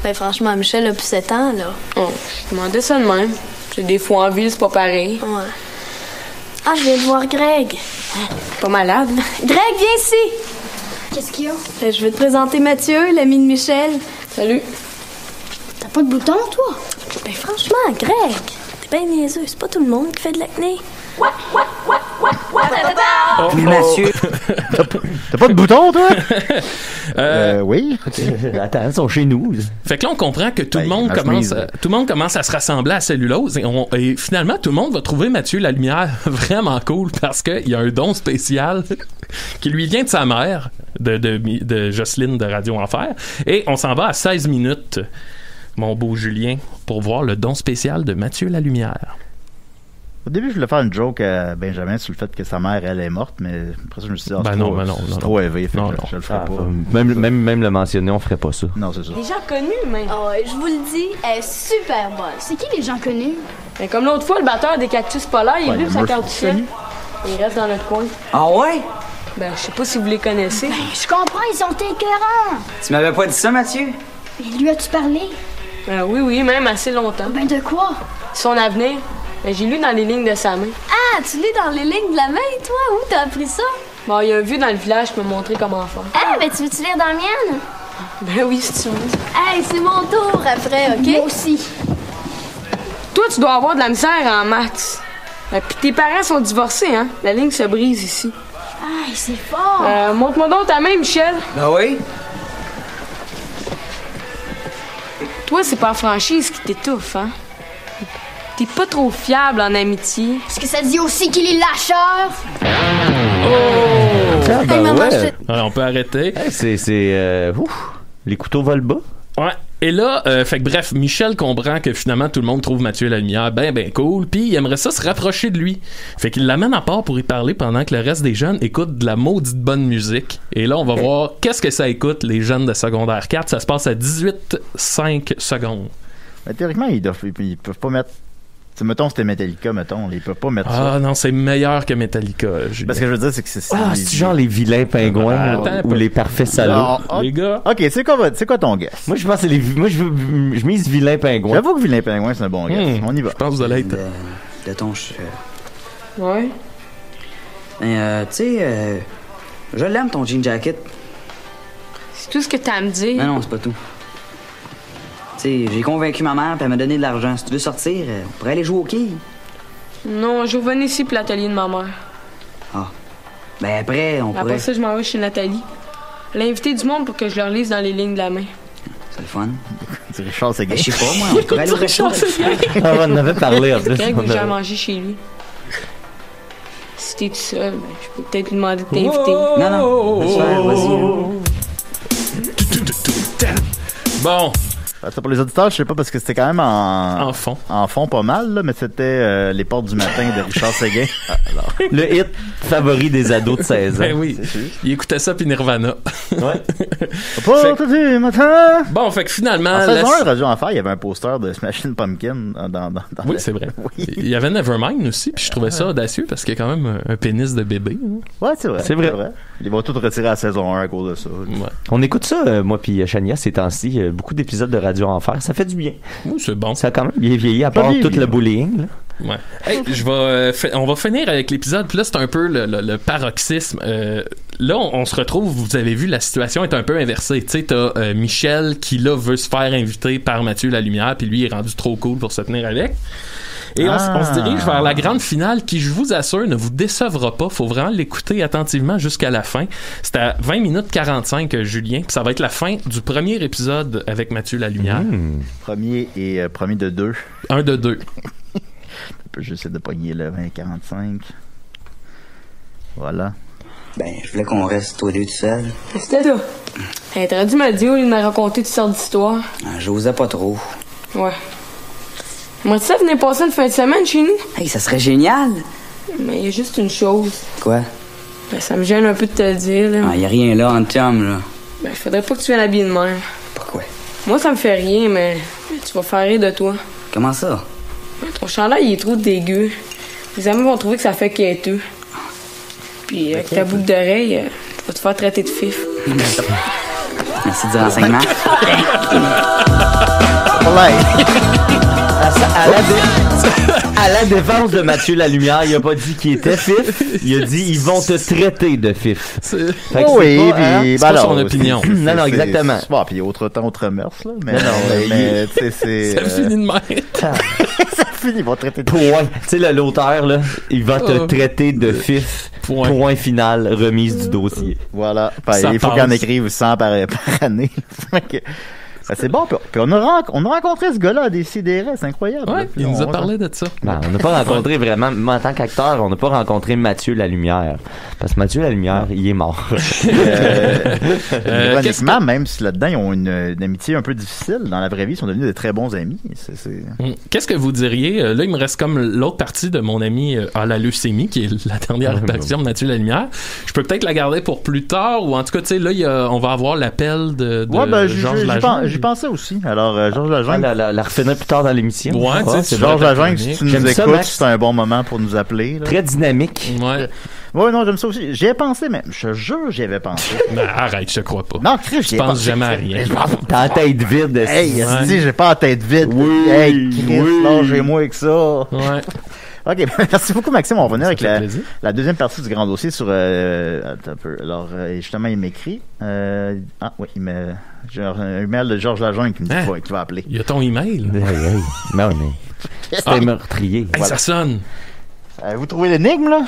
Ben, franchement, Michel a plus 7 ans, là. Oh, je demandais ça de même. Des fois en ville, c'est pas pareil. Ouais. Ah, je viens de voir Greg. Pas malade? Greg, viens ici! Qu'est-ce qu'il y a? Je vais te présenter Mathieu, l'ami de Michel. Salut. T'as pas de bouton, toi? Ben franchement, Greg, t'es bien niaiseux. C'est pas tout le monde qui fait de l'acné. Mathieu. T'as pas de bouton, toi? Oui. Attends, ils sont chez nous. Fait que là, on comprend que tout le monde commence à se rassembler à Cellulose et finalement, tout le monde va trouver Mathieu Lalumière vraiment cool parce qu'il y a un don spécial qui lui vient de sa mère, de Jocelyne de Radio Enfer. Et on s'en va à 16 minutes, mon beau Julien, pour voir le don spécial de Mathieu Lalumière. Au début, je voulais faire une joke à Benjamin sur le fait que sa mère, elle est morte, mais après ça, je me suis dit, c'est trop élevé, fait que je le ferai pas. Même le mentionner, on ferait pas ça. Non, c'est ça. Des gens connus, même. Oh, je vous le dis, elle est super bonne. C'est qui les gens connus? Ben, comme l'autre fois, le batteur des Cactus Polaires, il est venu sa cartouchette. Il reste dans notre coin. Ah ouais? Ben, je sais pas si vous les connaissez. Ben, je comprends, ils sont écœurants. Tu m'avais pas dit ça, Mathieu? Mais lui as-tu parlé? Oui, même assez longtemps. Ben, de quoi? Son avenir. Ben, j'ai lu dans les lignes de sa main. Ah, tu lis dans les lignes de la main, toi? Où t'as appris ça? Bon, il y a un vieux dans le village qui m'a montré comment faire. Ah, ben, tu veux-tu lire dans la mienne? Ben oui, si tu veux. Hey, c'est mon tour après, OK? Moi aussi. Toi, tu dois avoir de la misère en maths. Puis tes parents sont divorcés, hein? La ligne se brise ici. Ah, c'est fort. Montre-moi donc ta main, Michel. Ben oui. Toi, c'est pas la franchise qui t'étouffe, hein? T'es pas trop fiable en amitié. Est-ce que ça dit aussi qu'il est lâcheur? On peut arrêter. Hey, les couteaux volent bas. Ouais. Et là, fait que bref, Michel comprend que finalement tout le monde trouve Mathieu Lalumière ben cool, puis il aimerait ça se rapprocher de lui. Fait qu'il l'amène à part pour y parler pendant que le reste des jeunes écoutent de la maudite bonne musique. Et là, on va voir qu'est-ce que ça écoute, les jeunes de secondaire 4. Ça se passe à 18,5 secondes. Ben, théoriquement, ils peuvent pas mettre... T'sais, mettons, c'était Metallica, ils peuvent pas mettre ça. Ah non, c'est meilleur que Metallica, Julien. Parce que je veux dire, c'est que c'est... c'est genre les vilains pingouins ou les parfaits salauds. Les gars. OK, c'est quoi ton guess? Moi, je pense que je mise vilain pingouin. J'avoue que vilain pingouin, c'est un bon guess. On y va. Je pense que vous allez être... De ton... Ouais. Tu sais, je l'aime, ton jean jacket. C'est tout ce que t'as à me dire. Mais non, c'est pas tout. T'sais, j'ai convaincu ma mère, puis elle m'a donné de l'argent. Si tu veux sortir, on pourrait aller jouer au quai. Non, je vais venir ici pour l'atelier de ma mère. Ah. Ben après, on pourrait... Après ça, je m'en vais chez Nathalie. Elle a invité du monde pour que je leur lise dans les lignes de la main. C'est le fun. C'est Richard Seguin. Je sais pas, moi, on pourrait aller au resto. On en avait parlé, en plus. Greg veut que j'aille manger chez lui. Si t'es tout seul, ben, je peux peut-être lui demander de t'inviter. Non, Bon. Pour les auditeurs, je sais pas, parce que c'était quand même en fond. En fond, pas mal, là, mais c'était Les Portes du matin de Richard Seguin. Le hit favori des ados de 16 ans. Ben oui. Il écoutait ça puis Nirvana. Ouais. Portes du matin! Bon, fait que finalement... En saison 1, Radio Enfer, il y avait un poster de Smashing Pumpkin dans oui, c'est vrai. Oui. Il y avait Nevermind aussi, puis je trouvais ça audacieux parce qu'il y a quand même un pénis de bébé. Hein. Ouais, c'est vrai. C'est vrai. Ils vont tout retirer à la saison 1 à cause de ça. Ouais. On écoute ça, moi puis Chania, ces temps-ci, beaucoup d'épisodes de Radio Enfer. Ça fait du bien. Oui, c'est bon. Ça a quand même bien vieilli, à part tout le bullying. Là. Ouais. Hey, on va finir avec l'épisode. Puis là, c'est un peu le paroxysme. Là, on se retrouve. Vous avez vu, la situation est un peu inversée. Tu sais, t'as Michel qui là veut se faire inviter par Mathieu Lalumière, puis lui il est rendu trop cool pour se tenir avec. Et on se dirige vers la grande finale qui, je vous assure, ne vous décevra pas. Faut vraiment l'écouter attentivement jusqu'à la fin. C'est à 20 minutes 45, Julien. Puis ça va être la fin du premier épisode avec Mathieu Lalumière. Premier de 2. Un de 2. J'essaie de pogner le 20-45. Voilà. Ben, je voulais qu'on reste tous les deux tout seuls. C'était là. T'aurais dû me dire au lieu de me raconter toutes sortes d'histoires. J'osais pas trop. Ouais. Moi, tu sais, venez passer une fin de semaine chez nous? Hey, ça serait génial! Mais il y a juste une chose. Quoi? Ben, ça me gêne un peu de te le dire, là. Ah, y a rien là, en chum, là. Ben, je faudrait pas que tu viennes habiller de même. Pourquoi? Moi, ça me fait rien, mais tu vas faire rire de toi. Comment ça? Ton chandail, il est trop dégueu. Les amis vont trouver que ça fait quêteux. Puis, avec ta boucle d'oreille, tu vas te faire traiter de fif. Merci du renseignement. À la défense de Mathieu Lalumière, il a pas dit qu'il était fif, il a dit ils vont te traiter de fif. Oui, puis c'est pas son opinion. Non, exactement. Bon, puis autre temps, autre mœurs, là. Mais tu sais, c'est. Ça finit de même. Ça finit, ils vont traiter de point. Tu sais, l'auteur, là, il va te traiter de fif. Point final, remise du dossier. Voilà. Il faut qu'il en écrive 100 par année. Ben, c'est bon, puis on a rencontré ce gars-là à Décideret, c'est incroyable. Ouais, il nous a parlé de ça. Ben, on n'a pas rencontré vraiment, moi en tant qu'acteur, on n'a pas rencontré Mathieu Lalumière. Parce que Mathieu Lalumière, il est mort. Ironiquement, même si là-dedans, ils ont une amitié un peu difficile, dans la vraie vie, ils sont devenus de très bons amis. Qu'est-ce que vous diriez? Là, il me reste comme l'autre partie de mon ami à la leucémie, qui est la dernière apparition de Mathieu Lalumière. Je peux peut-être la garder pour plus tard, ou en tout cas, tu sais, là, on va avoir l'appel de Georges Lajoie. J'y pensais aussi. Alors, Georges Lajoie. La refinir plus tard dans l'émission. Ouais, c'est Georges Lajoie, si tu nous écoutes, c'est un bon moment pour nous appeler. Là. Très dynamique. Ouais. Ouais, non, j'aime ça aussi. J'y ai pensé même. Je te jure, j'y avais pensé. Ben, arrête, je te crois pas. Non, Chris, je pense jamais à rien. T'as la tête vide. Hey, dis, j'ai pas la tête vide. Oui. Hey, Chris, lâchez-moi avec ça. Ouais. OK, merci beaucoup, Maxime. On va revenir avec la deuxième partie du grand dossier sur... attends un peu. Alors, justement, il m'écrit... oui, il me... J'ai un email de Georges Lajoie qui me dit qu'il va appeler. Il y a ton email? Non, mais... C'était meurtrier. Hey, voilà. Ça sonne. Vous trouvez l'énigme, là?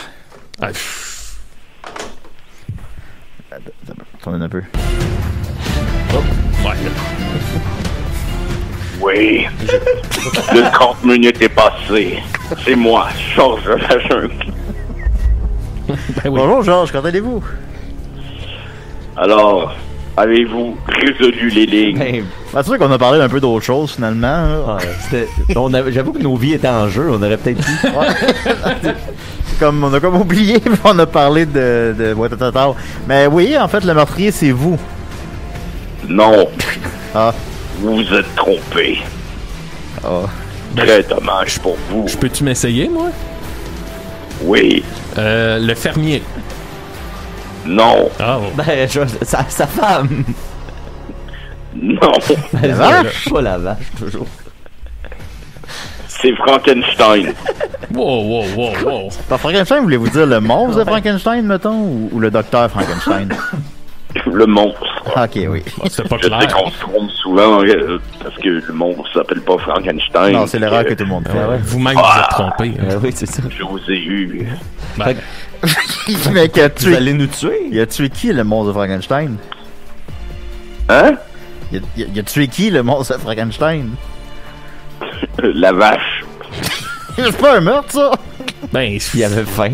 Attendez un peu. Oh, ouais. Oui. Le 30 minutes est passé. C'est moi, Georges Lajoie. Ben oui. Bonjour, Georges, qu'en allez-vous? Alors, avez-vous résolu les lignes? C'est sûr qu'on a parlé d'un peu d'autre chose, finalement. J'avoue que nos vies étaient en jeu, on aurait peut-être pu. On a comme oublié, on a parlé de Watatata. Mais oui, en fait, le meurtrier, c'est vous. Non. Vous vous êtes trompé. Très dommage pour vous. Je peux-tu m'essayer, moi? Oui. Le fermier. Non. Ben, sa femme. Non. La vache? Pas la vache, toujours. C'est Frankenstein. Wow. Par Frankenstein, voulez-vous dire le monstre de Frankenstein, mettons, ou le docteur Frankenstein? Le monstre. Ok, oui. C'est pas Je clair. sais qu'on se trompe souvent parce que le monstre s'appelle pas Frankenstein. Non, c'est l'erreur que tout le monde fait. Vous-même vous êtes trompé. Oui, c'est ça. Je vous ai eu. Mais vous allez nous tuer? Il a tué qui, le monstre de Frankenstein? Hein? Il a tué qui, le monstre de Frankenstein? La vache. C'est pas un meurtre, ça? Ben, il avait faim.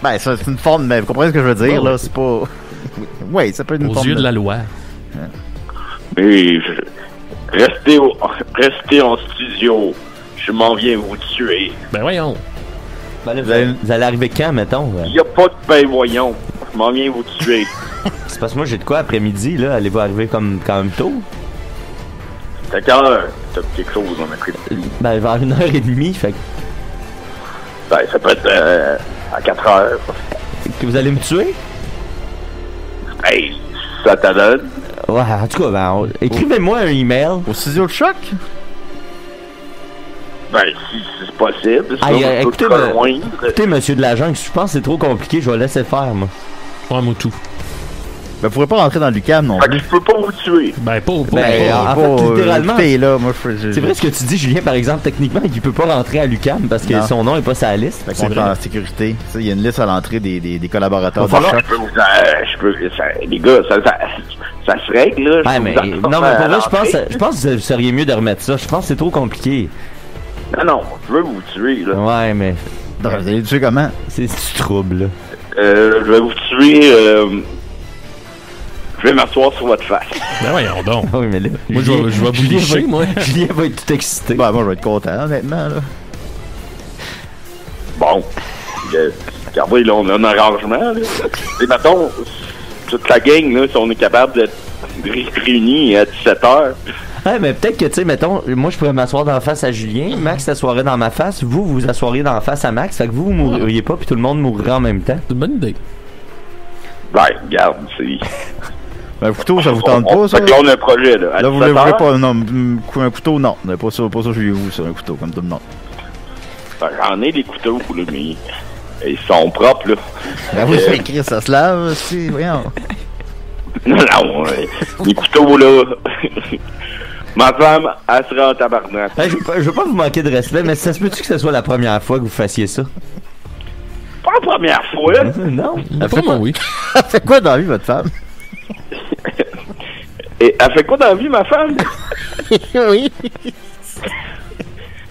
Ben, ça, c'est une forme... Mais vous comprenez ce que je veux dire, là? C'est pas... Oui, ça peut être une forme aux yeux de la loi. Mais restez en studio. Je m'en viens vous tuer. Ben voyons. Ben là, vous allez arriver quand, mettons? Il n'y a pas de pain, voyons. Je m'en viens vous tuer. C'est parce que moi, j'ai de quoi après-midi, là? Allez-vous arriver quand même tôt? C'est à quelle heure? T'as quelque chose, on a pris. Ben, vers 1h30, fait que... Ben, ça peut être à 4h. Que vous allez me tuer? Hey, ça t'adonne? Ouais, en tout cas, écrivez-moi un email. Au studio de choc? Ben, si c'est possible. Écoutez, monsieur de la jungle, je pense que c'est trop compliqué, je vais laisser faire, moi. Ouais, moi tout. Ben, vous pourrez pas rentrer dans l'UQAM non plus. Je peux pas vous tuer. Ben, pas. En fait, littéralement. Là, C'est vrai ce que tu dis, Julien, par exemple, techniquement, il peut pas rentrer à l'UQAM parce que son nom est pas sur la liste. Fait qu'on est en sécurité. Il y a une liste à l'entrée des collaborateurs de choc. Les gars, ça se règle, là. Ouais, mais, non, mais pour vrai, je pense que vous seriez mieux de remettre ça. Je pense que c'est trop compliqué. Non, je veux vous tuer, là. Ouais, mais. Vous allez le tuer comment? C'est du trouble, là. Je vais vous tuer, je vais m'asseoir sur votre face. Ben voyons donc. Oui, mais là, moi, je vais vous licher, moi. Julien va être tout excité. Ben, moi, je vais être content, honnêtement, là. Bon. Regardez, là, on a un arrangement, là. Et mettons, toute la gang, là, si on est capable d'être réunis à 17h. Ouais, mais peut-être que, tu sais, mettons, moi, je pourrais m'asseoir dans la face à Julien, Max s'assoirait dans ma face, vous assoiriez dans la face à Max, fait que vous mourriez pas, puis tout le monde mourrait en même temps. C'est une bonne idée. Ben, regarde, c'est... Un couteau, ça vous tente pas, ça? Fait que là, on a un projet, là. Là, vous voulez pas, non, un couteau, non. Pas ça chez vous, ça, un couteau, comme tout le monde. Ben, j'en ai des couteaux, là, mais ils sont propres, là. Ben oui, c'est écrit, ça se lave, aussi, voyons. Non, les couteaux, là... Ma femme, elle sera en tabarnak. Hey, je veux pas vous manquer de respect, mais ça se peut-tu que ce soit la première fois que vous fassiez ça? Pas la première fois. Non. Oui. Elle fait quoi dans la vie, votre femme? Et elle fait quoi dans la vie, ma femme? Oui.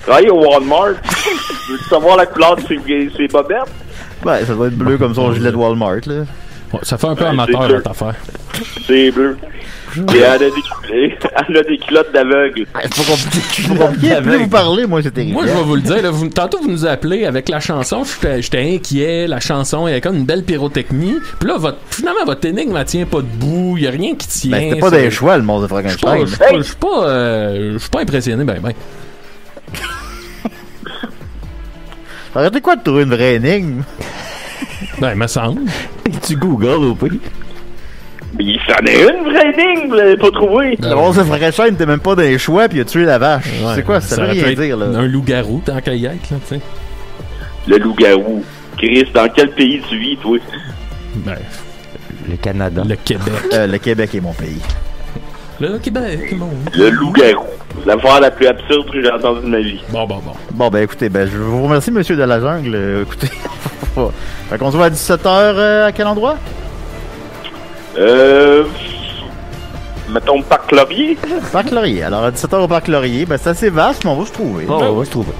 Travaille au Walmart. Tu veux savoir la couleur de ses bobettes? Ben, ça doit être bleu comme son gilet de Walmart, là. Ouais, ça fait un peu amateur, votre affaire. C'est bleu. Et elle a des culottes d'aveugle. C'est pas compliqué. Plus vous parlez, moi, c'est terrible. Moi, je vais vous le dire. Là, tantôt, vous nous appelez avec la chanson. J'étais inquiet. La chanson, il y a comme une belle pyrotechnie. Puis là, finalement, votre énigme, elle tient pas debout. Il y a rien qui tient. Ben, c'était pas des choix, le monstre de Frankenstein. Je suis pas impressionné, ben. Arrêtez quoi de trouver une vraie énigme? Ben, il me semble. Tu googles au pays. Il s'en est une vraie énigme, vous l'avez pas trouvé. Le monstre de Frankenstein n'était même pas dans les choix, puis il a tué la vache. Ouais, c'est quoi? Ça veut rien dire, là. Un loup-garou, tant qu'à y être, là, tu sais. Le loup-garou. Chris, dans quel pays tu vis, toi? Ben, le Canada. Le Québec. Le Québec est mon pays. Le Québec, mon... Le loup-garou. L'affaire la plus absurde que j'ai entendue de ma vie. Bon, ben écoutez, je vous remercie, monsieur de la jungle. Écoutez, fait qu'on se voit à 17h à quel endroit? Mettons Parc Laurier. Parc Laurier. Alors à 17h au Parc Laurier, ben c'est assez vaste, mais on va se trouver. Oh, on va se trouver.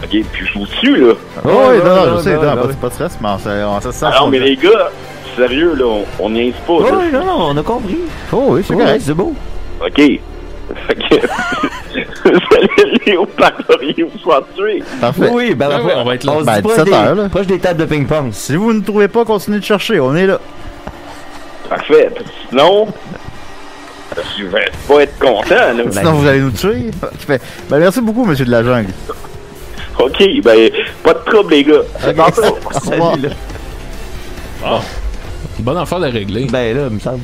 Ok, puis je vous tue, là. Oh, oui, non, je sais, pas de stress, mais on se sent. Alors, mais les gars, sérieux, là, on niaise pas. Oh, oui, non, on a compris. Oh, oui, c'est correct. C'est beau. Ok. Vous allez aller au Parc Laurier vous soir tuer. Parfait. Oui, ben après, on va être là. On se Ben, dit 17h, là. Proche des tables de ping-pong. Si vous ne trouvez pas, continuez de chercher, on est là. Parfait. Sinon, je vais pas être content, là. Sinon, vous allez nous tuer. Ben, merci beaucoup, monsieur de la jungle. Ok, ben, pas de trouble, les gars. Salut, là. Ah, une bonne affaire de régler. Ben là, il me semble.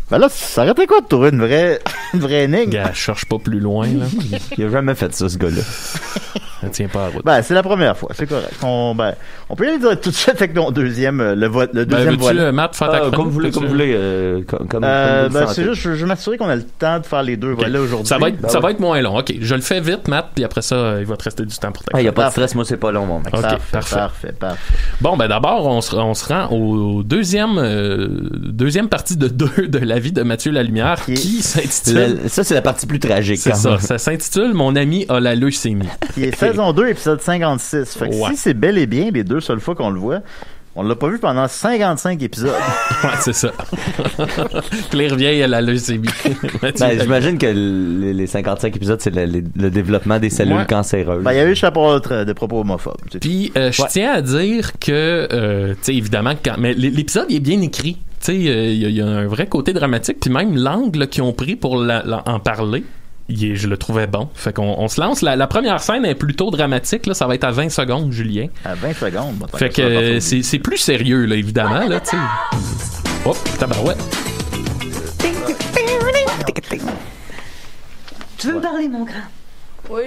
Ben là, ça arrêtait quoi de trouver une vraie énigme? Gars, je cherche pas plus loin, là. Il a jamais fait ça, ce gars-là. Ça tient pas à route. Ben, c'est la première fois, c'est correct. On peut y aller dire tout de suite avec le deuxième veux-tu volet. Matt, faire ta comme vous voulez, comme vous voulez. C'est juste, je veux m'assurer qu'on a le temps de faire les deux volets aujourd'hui. Ça va être moins long. Ok, je le fais vite, Matt, puis après ça, il va te rester du temps pour ta il n'y a pas de stress, moi, c'est pas long, mon mec. Ok, parfait. Bon, ben d'abord, on se rend au deuxième partie de 2 de la vie de Mathieu Lalumière qui s'intitule... Ça, c'est la partie plus tragique. C'est ça s'intitule « Mon ami a la leucémie ». Qui est saison 2, épisode 56. Fait que si c'est bel et bien les 2 seules fois qu'on le voit, on l'a pas vu pendant 55 épisodes. Ouais, c'est ça. Claire Vieille a la leucémie. J'imagine que les 55 épisodes, c'est le développement des cellules cancéreuses. Ben, il y a eu le chapitre de propos homophobes. Puis, je tiens à dire que, tu sais, évidemment, mais l'épisode il est bien écrit. Tu sais, il y a un vrai côté dramatique, puis même l'angle qu'ils ont pris pour en parler, je le trouvais bon. Fait qu'on se lance. La première scène est plutôt dramatique, là, ça va être à 20 secondes, Julien. À 20 secondes? Fait que c'est plus sérieux, là, évidemment, là, tu sais. Hop, tabarouette. Tu veux me parler, mon grand? Oui.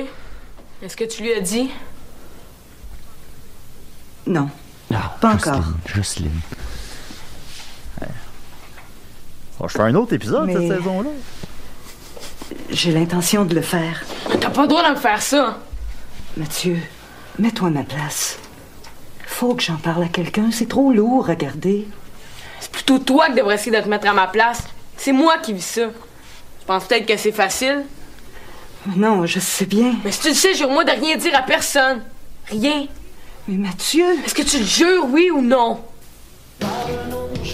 Est-ce que tu lui as dit? Non. Ah, pas encore. Jocelyne. On va faire un autre épisode Mais- cette saison-là. J'ai l'intention de le faire. Mais t'as pas le droit de me faire ça. Mathieu, mets-toi à ma place. Faut que j'en parle à quelqu'un, c'est trop lourd à garder. C'est plutôt toi qui devrais essayer de te mettre à ma place. C'est moi qui vis ça. Tu penses peut-être que c'est facile? Non, je sais bien. Mais si tu le sais, jure-moi de rien dire à personne. Rien. Mais Mathieu... Est-ce que tu le jures, oui ou non?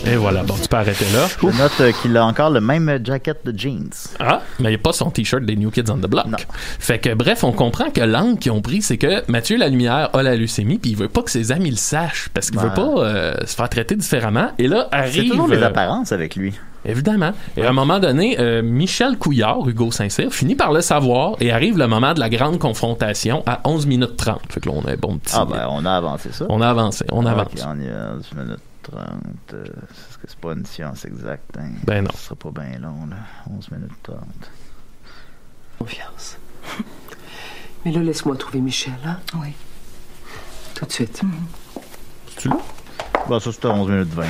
Et voilà, bon, tu peux arrêter là. Je note qu'il a encore le même jacket de jeans. Ah, mais il n'y a pas son t-shirt des New Kids on the Block. Non. Fait que, bref, on comprend que l'angle qu'ils ont pris, c'est que Mathieu Lalumière a la leucémie, puis il veut pas que ses amis le sachent, parce qu'il veut pas se faire traiter différemment. Et là, arrive... C'est toujours les apparences avec lui. Évidemment. Et à un moment donné, Michel Couillard, Hugo Saint-Cyr, finit par le savoir et arrive le moment de la grande confrontation à 11 minutes 30. Fait que là, on a un bon petit... Ah ben, on a avancé ça. On a avancé, on avance. Ok, on y a 11 minutes 30. Est-ce que c'est pas une science exacte? Hein? Ben non. Ce sera pas bien long, là. 11 minutes 30. Confiance. Mais là, laisse-moi trouver Michel, hein? Oui. Tout de suite. C'est-tu là? Bah, ça, c'était 11 minutes 20.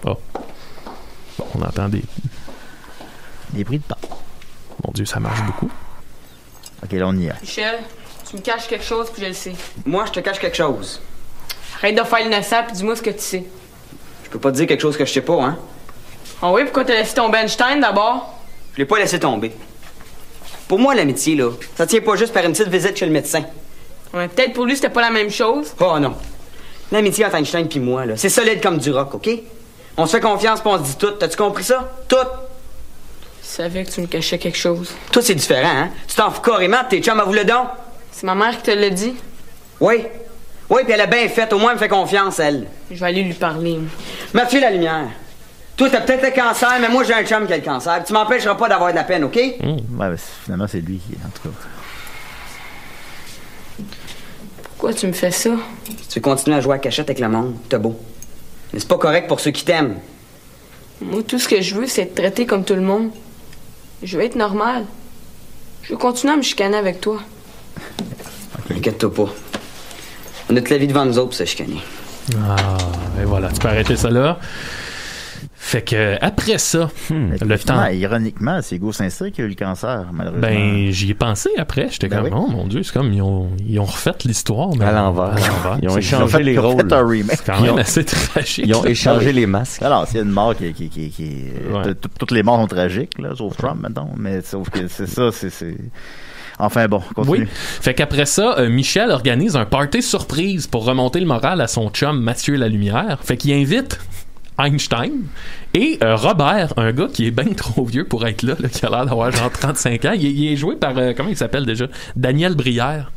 Oh. Bon, on entend des prix de pas. Mon Dieu, ça marche beaucoup. Ok, là, on y est. Michel, tu me caches quelque chose puis je le sais. Moi, je te cache quelque chose. Arrête de faire l'innocent puis dis-moi ce que tu sais. Je peux pas te dire quelque chose que je sais pas, hein? Ah oui, pourquoi t'as laissé tomber Einstein d'abord? Je l'ai pas laissé tomber. Pour moi, l'amitié, là, ça tient pas juste par une petite visite chez le médecin. Ouais, peut-être pour lui c'était pas la même chose. Oh non. L'amitié entre Einstein pis moi, là, c'est solide comme du rock, OK? On se fait confiance pis on se dit tout. T'as-tu compris ça? Tout. Je savais que tu me cachais quelque chose. Toi, c'est différent, hein? Tu t'en fous carrément de tes chums à vous le don. C'est ma mère qui te l'a dit. Oui. Oui, puis elle a bien fait. Au moins, elle me fait confiance, elle. Je vais aller lui parler. Mathieu Lalumière. Toi, t'as peut-être le cancer, mais moi, j'ai un chum qui a le cancer. Tu m'empêcheras pas d'avoir de la peine, OK? Ouais, mais finalement, c'est lui qui, en tout cas. Pourquoi tu me fais ça? Tu veux continuer à jouer à cachette avec le monde, t'as beau. Mais c'est pas correct pour ceux qui t'aiment. Moi, tout ce que je veux, c'est être traité comme tout le monde. Je veux être normal. Je veux continuer à me chicaner avec toi. Inquiète-toi pas. On a toute la vie devant nous autres pour se chicaner. Ah, et voilà, tu peux arrêter ça là. Fait que après ça, le temps. Ironiquement, c'est Hugo Saint-Cyr qui a eu le cancer, malheureusement. Ben, j'y ai pensé après. J'étais comme, oh mon Dieu, c'est comme ils ont refait l'histoire. Mais à l'envers. Ils ont échangé les rôles. Fait un remake. C'est quand même assez tragique. Ils ont échangé les masques. Alors, c'est une mort qui toutes les morts sont tragiques, là, sauf Trump, maintenant. Mais sauf que c'est ça, c'est... Enfin bon, continue. Oui. Fait qu'après ça, Michel organise un party surprise pour remonter le moral à son chum Mathieu Lalumière. Fait qu'il invite Einstein et Robert, un gars qui est bien trop vieux pour être là, qui a l'air d'avoir genre 35 ans. Il est joué par, comment il s'appelle déjà? Daniel Brière.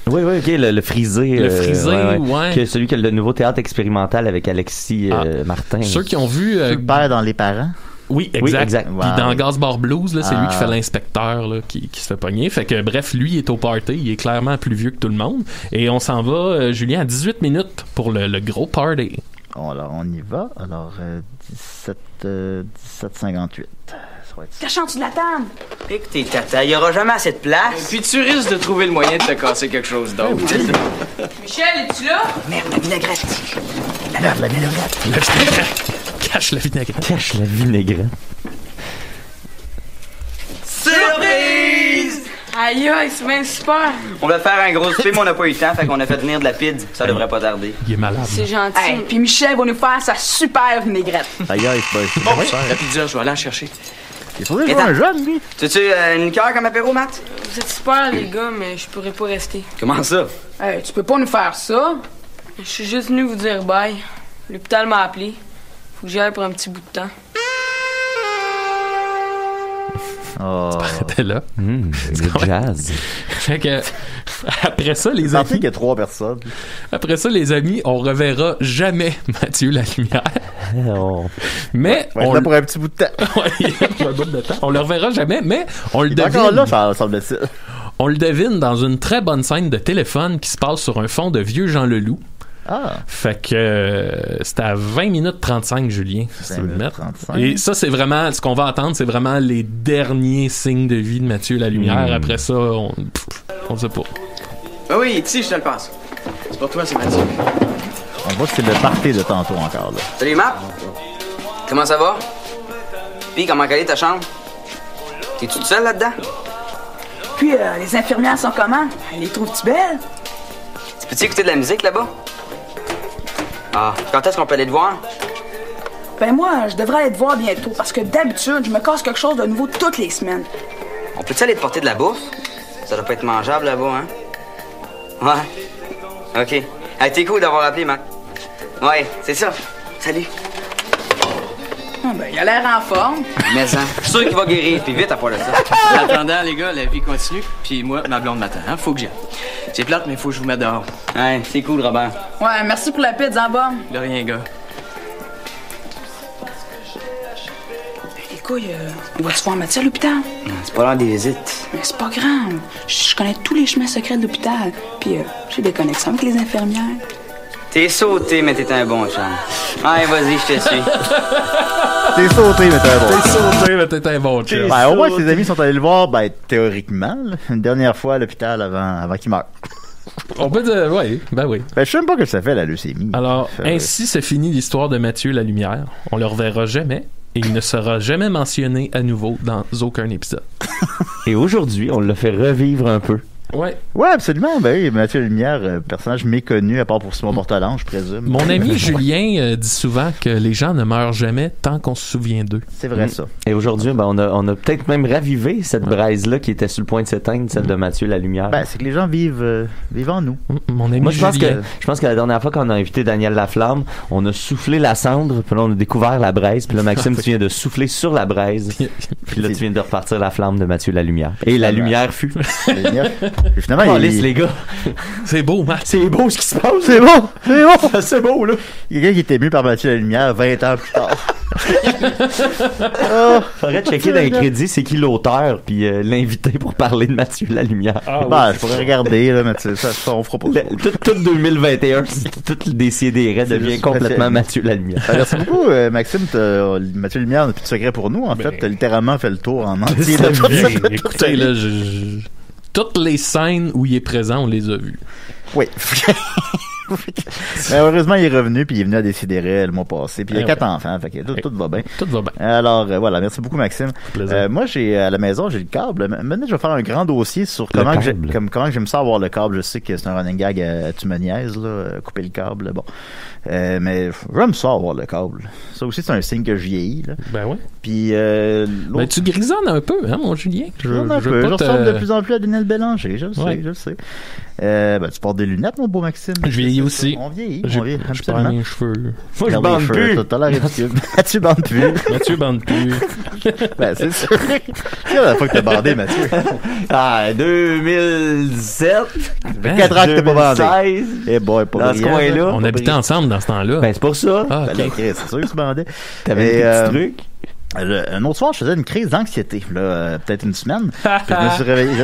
Oui, ok, le frisé. Le frisé, ouais. Que celui qui a le nouveau théâtre expérimental avec Alexis Martin. Ceux qui ont vu... le père dans Les Parents. Oui, exact. Wow. Puis dans Gasbar Blues, là, c'est lui qui fait l'inspecteur là, qui se fait pogner. Fait que bref, lui est au party, il est clairement plus vieux que tout le monde. Et on s'en va, Julien, à 18 minutes pour le gros party. Alors, on y va. Alors, 17h58. Cache en dessous de la table. Pique tes tatas, il y aura jamais assez de place. Puis tu risques de trouver le moyen de te casser quelque chose d'autre. Michel, es-tu là? Merde, la vinaigrette. Merde, la vinaigrette. Cache la vinaigrette. Cache la vinaigrette. Surprise! Aïe, aïe, c'est bien super. On va faire un gros souper, mais on n'a pas eu le temps, fait qu'on a fait venir de la pide. Ça devrait pas tarder. Il est malade. C'est gentil. Hey, puis Michel va nous faire sa super vinaigrette. Aïe, aïe, c'est pas... La pizza, je vais aller en chercher. Il faudrait jouer un jeune, lui. Tu veux-tu une liqueur comme apéro, Matt? Vous êtes super, les gars, mais je pourrais pas rester. Comment ça? Hey, tu peux pas nous faire ça. Je suis juste venu vous dire bye. L'hôpital m'a appelé. Faut que j'y aille pour un petit bout de temps. Oh. T'es là. Le jazz. Fait que, après ça, les amis. qu'il y a 3 personnes. Après ça, les amis, on reverra jamais Mathieu Lalumière. Mais. On l'a pour un petit bout de temps. Pour un bout de temps. On le reverra jamais, mais on le devine. Encore là, ça semble-t-il. On le devine dans une très bonne scène de téléphone qui se passe sur un fond de vieux Jean Leloup. Ah. Fait que c'était à 20 minutes 35, Julien, si tu veux le mettre. Et ça, c'est vraiment, ce qu'on va entendre, c'est vraiment les derniers signes de vie de Mathieu Lalumière. Après ça, on sait pas. Ben oui, ici, je te le passe. C'est pour toi, c'est Mathieu. On voit que c'est le party de tantôt encore, là. Salut, Matt. Comment ça va? Puis, comment est ta chambre? T'es toute seule là-dedans? Puis, les infirmières sont comment? Les trouves-tu belles? Tu peux-tu écouter de la musique là-bas? Ah, quand est-ce qu'on peut aller te voir? Ben moi, je devrais aller te voir bientôt, parce que d'habitude, je me casse quelque chose de nouveau toutes les semaines. On peut-tu aller te porter de la bouffe? Ça doit pas être mangeable là-bas, hein? Ouais. OK. Hey, t'es cool d'avoir appelé, Mac. Ouais, c'est ça. Salut. Ah ben, il a l'air en forme. Mais ça, je suis sûr qu'il va guérir, puis vite à part de ça. En attendant, les gars, la vie continue, puis moi, ma blonde m'attend, hein? Faut que j'y aille. C'est plate, mais faut que je vous mette dehors. Ouais, c'est cool, Robert. Ouais, merci pour la pizza en bas. De rien, gars. Les couilles, on va-tu voir Mathieu à l'hôpital? C'est pas l'heure des visites. Mais c'est pas grave. Je connais tous les chemins secrets de l'hôpital. Puis j'ai des connexions avec les infirmières. T'es sauté, mais t'es un bon chum. Ouais, vas-y, je te suis. T'es sauté, mais t'es un bon chum. T'es sauté, mais t'es un bon chum. Ben, au moins, ses amis sont allés le voir, ben, théoriquement, là, une dernière fois à l'hôpital avant qu'il meure. On peut dire, oui, ben oui. Ben, je sais même pas que ça fait la leucémie. Alors, ainsi se finit l'histoire de Mathieu Lalumière. On le reverra jamais. Et il ne sera jamais mentionné à nouveau dans aucun épisode. Et aujourd'hui, on l'a fait revivre un peu. Ouais. Ouais, absolument. Ben oui, Mathieu Lumière, personnage méconnu, à part pour Simon Portalan, je présume. Mon ami Julien dit souvent que les gens ne meurent jamais tant qu'on se souvient d'eux. C'est vrai, ça. Et aujourd'hui, ben, on a peut-être même ravivé cette braise-là qui était sur le point de s'éteindre, celle de Mathieu Lalumière. Ben, c'est que les gens vivent en nous. Mon ami Moi, Julien. je pense que la dernière fois qu'on a invité Daniel Laflamme, on a soufflé la cendre, puis là, on a découvert la braise, puis là, Maxime, tu viens de souffler sur la braise, puis là, tu viens de repartir la flamme de Mathieu Lalumière. Et la lumière fut. Finalement, les gars. C'est beau, Matt. C'est beau ce qui se passe. C'est beau. C'est beau. C'est beau, là. Il y a quelqu'un qui était ému par Mathieu Lalumière 20 ans plus tard. Faudrait checker dans les crédits c'est qui l'auteur puis l'invité pour parler de Mathieu Lalumière. Je pourrais regarder là, mais ça on fera pas ça. Tout 2021, tout le Décideret devient complètement Mathieu Lalumière. Merci beaucoup Maxime, Mathieu Lumière n'a plus de secret pour nous en fait, t'as littéralement fait le tour en entier. Écoutez là, toutes les scènes où il est présent, on les a vues. Oui. Mais heureusement, il est revenu, puis il est venu à Décideret le mois passé. Puis il y a 4 enfants, fait que tout va bien. Tout va bien. Alors, voilà, merci beaucoup, Maxime. Moi, à la maison, j'ai le câble. Maintenant, je vais faire un grand dossier sur comment j'aime ça avoir le câble. Je sais que c'est un running gag à tu me niaises, là, couper le câble. Bon. Mais j'aime ça avoir le câble. Ça aussi, c'est un signe que je vieillis, là. Ben ouais. Puis, ben, tu grisonnes un peu, hein, mon Julien? Je ressemble de plus en plus à Daniel Bélanger, je le sais. Ben, tu portes des lunettes, mon beau Maxime. Je vieillis aussi. On vieillit, je perds mes cheveux. Moi, je bande plus. T'as l'air ridicule. Mathieu bande plus. Mathieu bande plus. Ben, c'est sûr. C'est la fois que t'as bandé, Mathieu. 2017. 4 ans que t'as pas bandé. Eh boy, pas dans ce coin-là. On habitait ensemble dans ce temps-là. Ben, c'est pour ça. Ah, c'est sûr que tu bandais. T'avais des petits trucs. Un autre soir, je faisais une crise d'anxiété, là, peut-être une semaine. Puis je me suis réveillé.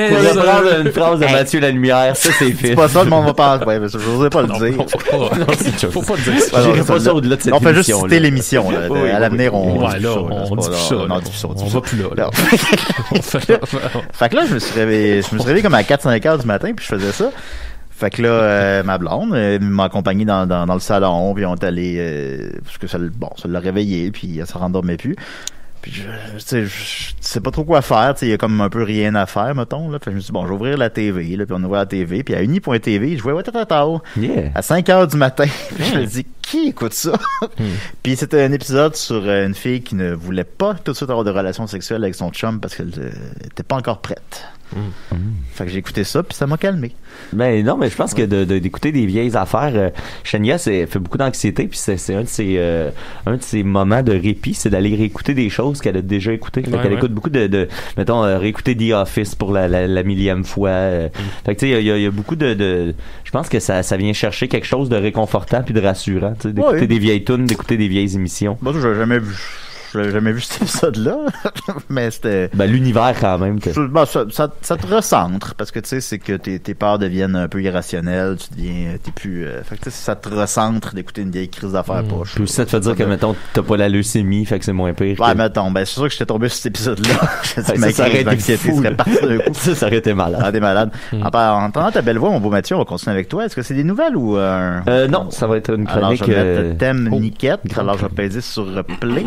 Pour reprendre une phrase de Mathieu Lalumière, ça c'est fait. C'est pas ça, le monde va penser. Ouais, je n'osais pas le dire. Faut pas le dire. J'irai pas ça au-delà de cette émission. On fait juste citer l'émission, là. À l'avenir, on dit ça. On va plus là. Fait que là, je me suis réveillé comme à 4-5 heures du matin, puis je faisais ça. Fait que là, ma blonde m'a accompagné dans le salon, puis on est allé parce que ça l'a réveillé, puis elle se rendormait plus. Puis je sais pas trop quoi faire, il y a comme un peu rien à faire, mettons, là. Fait que je me suis dit, bon, je vais ouvrir la TV, là, puis on ouvre la TV, puis à uni.tv, je jouais à 5 heures du matin. Puis je me dis, qui écoute ça? Puis c'était un épisode sur une fille qui ne voulait pas tout de suite avoir de relations sexuelles avec son chum parce qu'elle était pas encore prête. Fait que j'ai écouté ça, puis ça m'a calmé. Ben non, mais je pense que d'écouter des vieilles affaires, Chania fait beaucoup d'anxiété, puis c'est un de ses moments de répit, c'est d'aller réécouter des choses qu'elle a déjà écoutées. Fait qu'elle écoute beaucoup mettons, réécouter The Office pour la millième fois. Fait que tu sais, il y a beaucoup je pense que ça vient chercher quelque chose de réconfortant puis de rassurant, tu sais, d'écouter des vieilles tunes, d'écouter des vieilles émissions. Moi, j'ai jamais vu. je l'avais jamais vu cet épisode-là, mais c'était... Ben, l'univers, quand même. Ben, ça te recentre, parce que, tu sais, c'est que tes peurs deviennent un peu irrationnelles, t'es plus... fait que, ça te recentre d'écouter une vieille crise d'affaires poche. Puis aussi, ça te fait dire que, mettons, t'as pas la leucémie, fait que c'est moins pire. Ouais, mettons, ben, c'est sûr que j'étais tombé sur cet épisode-là. Ça aurait été fou, serait parti d'un coup. Ça aurait été malade. Ah, t'es malade. En entendant ta belle voix, mon beau Mathieu, on va continuer avec toi. Est-ce que c'est des nouvelles ou non, ça va être une chronique. Alors, je vais mettre le thème Niquette. Alors, je vais peser sur Play.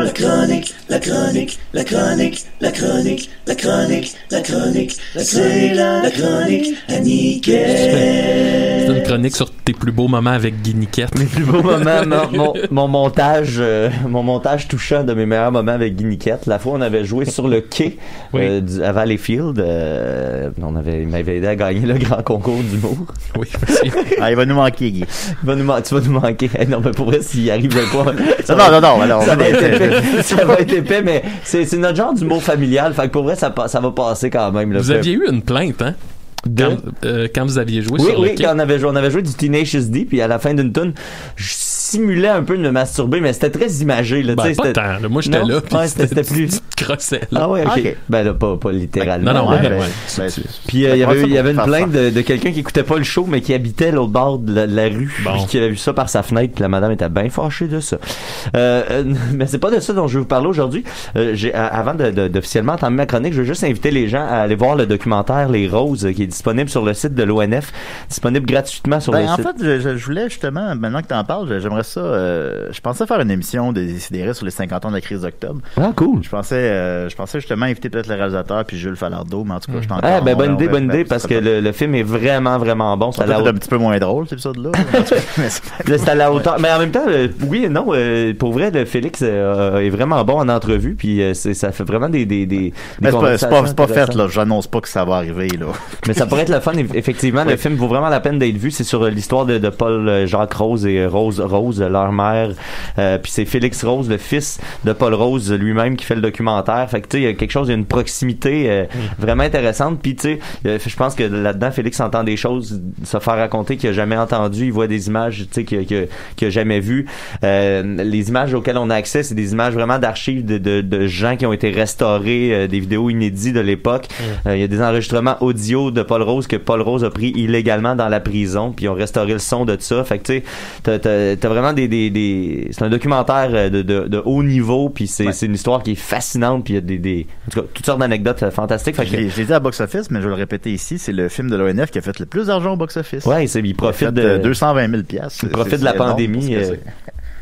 La chronique, la chronique, la chronique, la chronique, la chronique, la chronique, c'est la chronique à Niquette. C'est une chronique sur tes plus beaux moments avec Guy Niquette. Mes plus beaux moments, mon montage touchant de mes meilleurs moments avec Guy Niquette. La fois, on avait joué sur le quai à Valleyfield. Il m'avait aidé à gagner le grand concours d'humour. Oui, merci. Il va nous manquer, Guy. Tu vas nous manquer. Non, mais pour vrai, s'il arriverait pas... Non, ça va être épais, mais c'est notre genre d'humour familial. Fait que pour vrai, ça va passer quand même. Vous aviez eu une plainte, hein? Quand vous aviez joué sur le quai. Quand on avait joué du Tenacious D, puis à la fin d'une tune, je simulais un peu de me masturber, mais c'était très imagé. Là, pas tant. Là, moi, j'étais là, puis c'était plus... crossais. Ah ouais, ok. Ben là, pas littéralement. Non, puis il y avait une plainte de quelqu'un qui écoutait pas le show, mais qui habitait l'autre bord de la rue, puis qui avait vu ça par sa fenêtre, puis la madame était bien fâchée de ça. Mais c'est pas de ça dont je vais vous parler aujourd'hui. Avant d'officiellement entamer ma chronique, je veux juste inviter les gens à aller voir le documentaire Les Roses, qui est disponible sur le site de l'ONF, disponible gratuitement sur le site. En fait, je voulais justement, maintenant que t'en parles, j'aimerais ça, je pensais faire une émission des Décidérés sur les 50 ans de la crise d'octobre. Ah, cool. Je pensais justement inviter peut-être le réalisateur puis Jules Falardeau, mais en tout cas, je t'en parle. Bonne idée, parce que le film est vraiment, vraiment bon. Ça a un petit peu moins drôle, cet épisode-là. C'est à la hauteur. Mais en même temps, oui et non, pour vrai, Félix est vraiment bon en entrevue, puis ça fait vraiment des mais c'est pas fait, là. J'annonce pas que ça va arriver, là. Mais ça pourrait être le fun, effectivement. Le film vaut vraiment la peine d'être vu. C'est sur l'histoire de Paul Jacques Rose et Rose, leur mère. Puis c'est Félix Rose, le fils de Paul Rose lui-même, qui fait le documentaire. Fait que tu sais, il y a quelque chose, il y a une proximité vraiment intéressante. Puis tu sais, je pense que là-dedans, Félix entend des choses se faire raconter qu'il a jamais entendu. Il voit des images, tu sais, qu'il a jamais vues. Les images auxquelles on a accès, c'est des images vraiment d'archives de gens qui ont été restaurés, des vidéos inédites de l'époque. Il y a des enregistrements audio de Paul Rose que Paul Rose a pris illégalement dans la prison, puis ils ont restauré le son de ça. Fait que tu sais, t'as vraiment c'est un documentaire de haut niveau, puis c'est une histoire qui est fascinante, puis il y a en tout cas, toutes sortes d'anecdotes fantastiques. Fait que je l'ai dit à Box Office, mais je vais le répéter ici, c'est le film de l'ONF qui a fait le plus d'argent au Box Office. Ouais, il profite de 220 000 $. Il profite de la pandémie.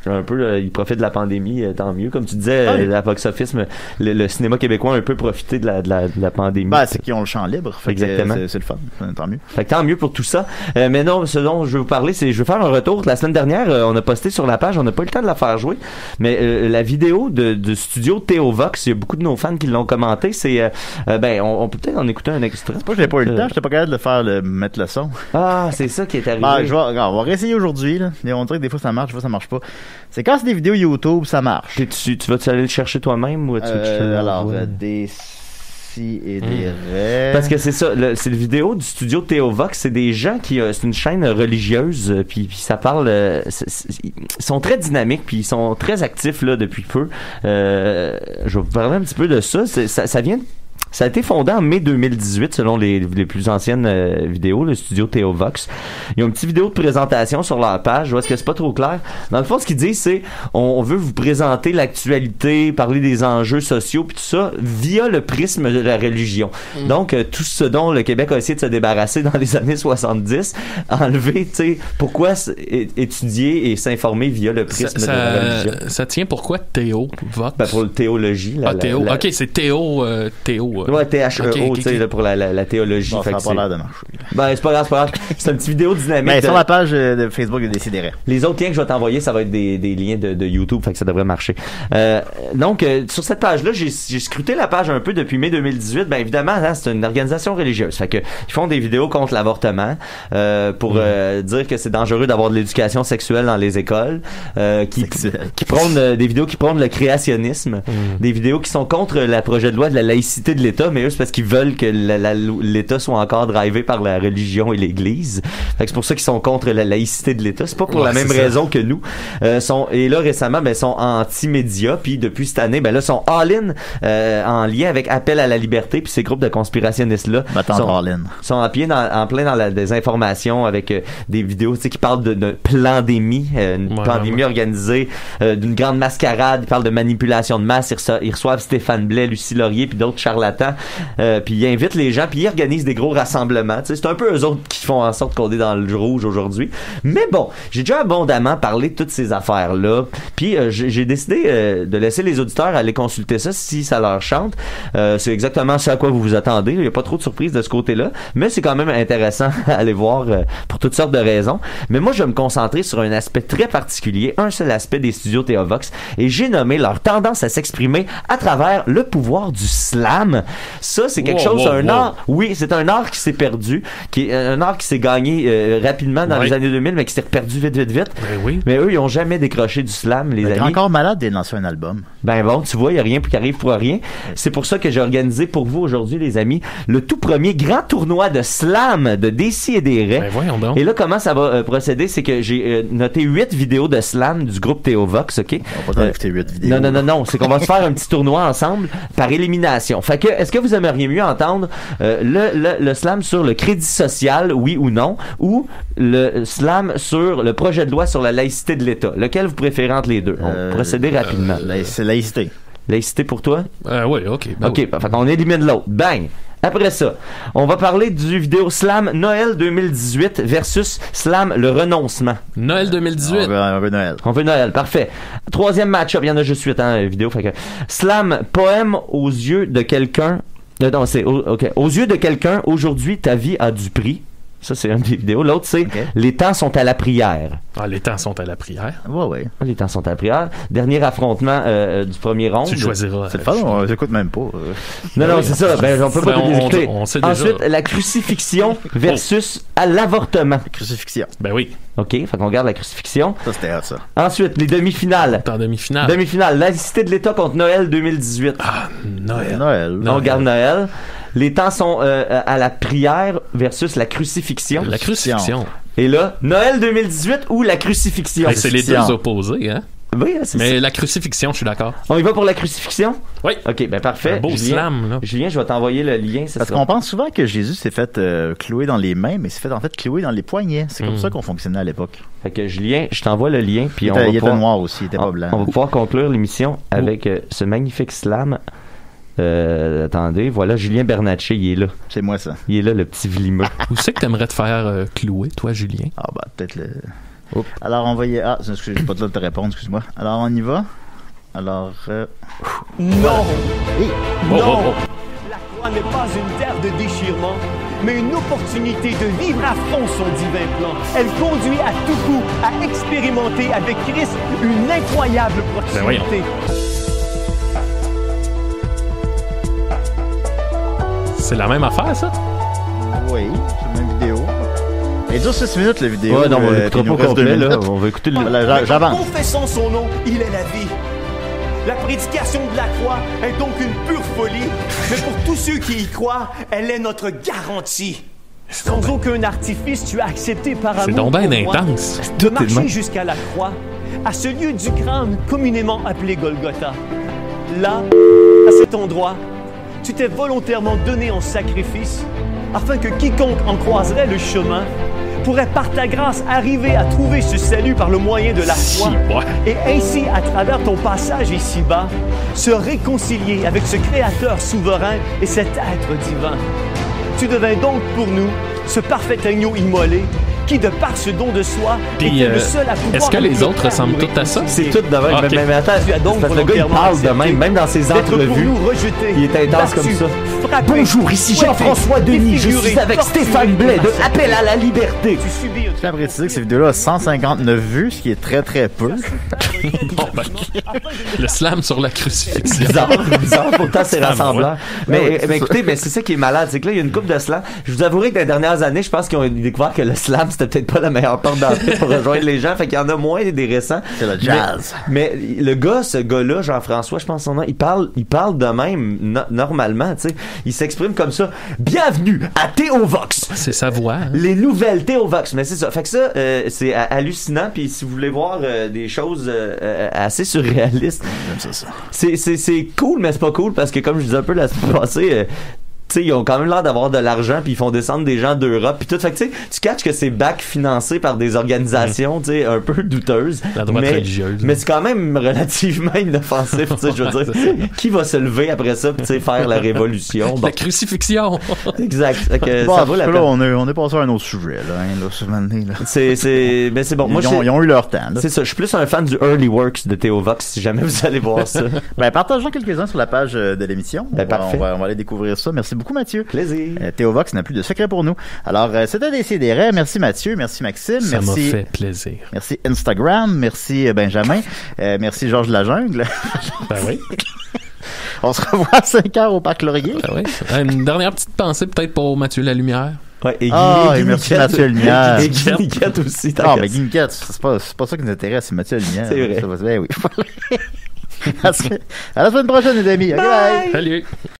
Un peu, il profite de la pandémie, tant mieux. Comme tu disais, la box-office, le cinéma québécois a un peu profité de la pandémie. C'est qu'ils ont le champ libre. Exactement. C'est le fun. Tant mieux. Fait que tant mieux pour tout ça. Mais non, ce dont je vais vous parler, je vais faire un retour. La semaine dernière, on a posté sur la page, on n'a pas eu le temps de la faire jouer, mais la vidéo de studio Théovox, il y a beaucoup de nos fans qui l'ont commenté. C'est, on peut peut-être en écouter un extrait. C'est pas que j'ai pas eu le temps, j'étais pas capable de mettre le son. Ah, c'est ça qui est arrivé. On va réessayer aujourd'hui, là. On dirait que des fois ça marche, des fois ça marche pas. C'est quand c'est des vidéos YouTube, ça marche. Tu vas-tu aller le chercher toi-même ou alors, des si et des rêves. Parce que c'est ça, c'est le vidéo du studio Théovox, c'est des gens c'est une chaîne religieuse, puis ça parle, ils sont très dynamiques, puis ils sont très actifs là depuis peu. Je vais vous parler un petit peu de ça. Ça vient. Ça a été fondé en mai 2018 selon les plus anciennes vidéos, le studio Théovox. Il y a une petite vidéo de présentation sur leur page. Est-ce que c'est pas trop clair? Dans le fond, ce qu'ils disent, c'est on veut vous présenter l'actualité, parler des enjeux sociaux puis tout ça via le prisme de la religion. Donc, tout ce dont le Québec a essayé de se débarrasser dans les années 70, enlever, tu sais, pourquoi étudier et s'informer via le prisme de la religion. Ça tient pourquoi Théovox? Pour le théologie. OK, c'est Théo. Ouais, THEO, tu sais, pour la théologie. Bon, ça n'a pas l'air de marcher. C'est pas grave. C'est une petite vidéo dynamique. Mais sur la page de Facebook de Décidérés. Les autres liens que je vais t'envoyer, ça va être des liens de YouTube, fait que ça devrait marcher. Donc, sur cette page-là, j'ai scruté la page un peu depuis mai 2018. Ben, évidemment, hein, c'est une organisation religieuse. Fait que, ils font des vidéos contre l'avortement, pour dire que c'est dangereux d'avoir de l'éducation sexuelle dans les écoles, qui prônent des vidéos qui prônent le créationnisme, des vidéos qui sont contre le projet de loi de la laïcité de l'État, mais eux, c'est parce qu'ils veulent que l'État soit encore drivé par la religion et l'Église. Fait que c'est pour ça qu'ils sont contre la laïcité de l'État. C'est pas pour la même raison que nous. Et là, récemment, ben, sont anti-médias, puis depuis cette année, ben là, sont all-in en lien avec Appel à la liberté, puis ces groupes de conspirationnistes-là sont en plein dans la désinformation avec des vidéos qui parlent de pandémie, une pandémie organisée, d'une grande mascarade. Ils parlent de manipulation de masse. Ils reçoivent Stéphane Blais, Lucie Laurier, puis d'autres charlatans, puis ils invitent les gens, puis ils organisent des gros rassemblements. C'est un peu eux autres qui font en sorte qu'on est dans le rouge aujourd'hui. Mais bon, j'ai déjà abondamment parlé de toutes ces affaires-là, puis j'ai décidé de laisser les auditeurs aller consulter ça si ça leur chante. C'est exactement ce à quoi vous vous attendez. Il n'y a pas trop de surprises de ce côté-là, mais c'est quand même intéressant à aller voir pour toutes sortes de raisons. Mais moi, je vais me concentrer sur un aspect très particulier, un seul aspect des studios Théovox, et j'ai nommé leur tendance à s'exprimer à travers le pouvoir du slam. Ça, c'est quelque chose, un art, oui, c'est un art qui s'est perdu, qui est un art qui s'est gagné rapidement dans les années 2000, mais qui s'est perdu vite. Ben oui. Mais eux, ils ont jamais décroché du slam, les amis. Encore malade de lancer un album. Ben bon, tu vois, il y a rien qui arrive pour rien. C'est pour ça que j'ai organisé pour vous aujourd'hui, les amis, le tout premier grand tournoi de slam de Décideret. Ben voyons donc. Et là, comment ça va procéder, c'est que j'ai noté 8 vidéos de slam du groupe Théovox, OK? On va pas t'en 8 vidéos. Non, c'est qu'on va se faire un petit tournoi ensemble par élimination. Fait que, est-ce que vous aimeriez mieux entendre le slam sur le crédit social, oui ou non, ou le slam sur le projet de loi sur la laïcité de l'État? Lequel vous préférez entre les deux? On va procéder rapidement. C'est laïcité. Laïcité pour toi? Oui, OK. Ben OK, fait qu'on élimine l'autre. Bang! Après ça, on va parler du vidéo Slam Noël 2018 versus Slam le renoncement. Noël 2018. On veut Noël. On veut Noël, parfait. Troisième match-up, il y en a juste 8 vidéo. Fait que Slam poème aux yeux de quelqu'un. Non, c'est OK. Aux yeux de quelqu'un, aujourd'hui ta vie a du prix. Ça, c'est une des vidéos. L'autre, c'est Les temps sont à la prière. Ah, les temps sont à la prière. Ouais. Les temps sont à la prière. Dernier affrontement du premier round. Tu choisiras. C'est le fun, on l'écoute même pas. Non, c'est ça. Ben, on peut pas tout écouter. On sait déjà. Ensuite, la crucifixion versus à l'avortement. Crucifixion. Ben oui. OK, fait qu'on regarde la crucifixion. Ça, c'était ça. Ensuite, les demi-finales. En demi-finale. Demi-finale. Laïcité de l'État contre Noël 2018. Ah, Noël. On regarde Noël. Les temps sont à la prière versus la crucifixion. La crucifixion. Et là, Noël 2018 ou la crucifixion. C'est les deux opposés, hein? Oui, c'est mais la crucifixion, je suis d'accord. On y va pour la crucifixion? Oui. OK, ben parfait. Un beau slam, là. Julien, je vais t'envoyer le lien. Parce qu'on pense souvent que Jésus s'est fait clouer dans les mains, mais s'est fait en fait clouer dans les poignets. C'est comme ça qu'on fonctionnait à l'époque. Fait que Julien, je t'envoie le lien. Puis il était noir aussi, il était pas blanc. On va pouvoir conclure l'émission avec ce magnifique slam. Attendez, voilà Julien Bernatchez, il est là. C'est moi ça. Il est là, le petit vlimeux. Où c'est que t'aimerais te faire clouer, toi, Julien? Ah bah peut-être le... Oups. Alors on va y... Ah, j'ai pas le temps de te répondre, excuse-moi. Alors on y va. Alors... Non! Hey. Non! La croix n'est pas une terre de déchirement, mais une opportunité de vivre à fond son divin plan. Elle conduit à tout coup à expérimenter avec Christ une incroyable proximité. C'est la même affaire, ça? Oui, c'est la même vidéo. Elle dure 6 minutes, la vidéo. Ouais, non, on l'écoutera pas au complet, là. On va écouter le... J'avance. Confessons son nom, il est la vie. La prédication de la croix est donc une pure folie, mais pour tous ceux qui y croient, elle est notre garantie. Sans aucun artifice, tu as accepté par amour. C'est donc bien intense. De marcher jusqu'à la croix, à ce lieu du crâne communément appelé Golgotha. Là, à cet endroit, tu t'es volontairement donné en sacrifice afin que quiconque en croiserait le chemin pourrait par ta grâce arriver à trouver ce salut par le moyen de la foi et ainsi, à travers ton passage ici-bas, se réconcilier avec ce Créateur souverain et cet être divin. Tu devins donc pour nous ce parfait agneau immolé qui, de par ce don de soi, était le seul à pouvoir... Est-ce que les autres ressemblent tous à ça? C'est tout de même. Mais attends, parce que le gars, il parle de même dans ses entrevues. Il est intense comme ça. Bonjour, ici Jean-François Denis. Je suis avec Stéphane Blais de Appel à la liberté. Je tiens à préciser que cette vidéo-là a 159 vues, ce qui est très très peu. Bon, ben, le slam sur la crucifixion. Bizarre, pourtant c'est rassembleur. Mais écoutez, c'est ça qui est malade, c'est que là, il y a une couple de slams. Je vous avouerai que dans les dernières années, je pense qu'ils ont découvert que le slam, c'était peut-être pas la meilleure porte d'entrée pour rejoindre les gens. Fait qu'il y en a moins des récents. C'est le jazz. Mais ce gars-là, Jean-François, je pense son nom, il parle de même normalement, tu sais. Il s'exprime comme ça. Bienvenue à Théovox. C'est sa voix. Hein? Les nouvelles Théovox. Mais c'est ça. Fait que ça, c'est hallucinant. Puis si vous voulez voir des choses assez surréalistes, j'aime ça. C'est cool, mais c'est pas cool parce que comme je disais un peu la semaine passée, tu sais, ils ont quand même l'air d'avoir de l'argent puis ils font descendre des gens d'Europe puis tout. Fait que tu sais, tu catches que c'est back financé par des organisations, tu sais, un peu douteuses. La droite religieuse. Mais c'est quand même relativement inoffensif, tu sais, je veux dire. Qui va se lever après ça puis tu sais, faire la révolution? Bon. La crucifixion! Exact. Fait que bon, ça vaut la peine. Là, on est passé à un autre sujet, là, ce moment là. Mais c'est bon. Moi, ils ont eu leur temps, là. C'est ça. Je suis plus un fan du Early Works de Théovox, si jamais vous allez voir ça. Ben, partageons quelques-uns sur la page de l'émission. Parfait. On va aller découvrir ça. Merci beaucoup, Mathieu. Plaisir. Théovox n'a plus de secret pour nous. Alors, c'était Décidérez. Merci Mathieu, merci Maxime, ça merci. m'a fait plaisir. Merci Instagram, merci Benjamin, merci Georges de la Jungle. Ben oui. On se revoit à 5h au Parc Laurier. Ben oui. Une dernière petite pensée peut-être pour Mathieu Lalumière. Ouais, et merci Mathieu Lumière. Et Guy Niquette aussi. Ah, mais Guy Niquette, c'est pas ça qui nous intéresse, c'est Mathieu Lumière. C'est vrai. Ben oui. À la semaine prochaine, les amis. Okay, bye. Salut.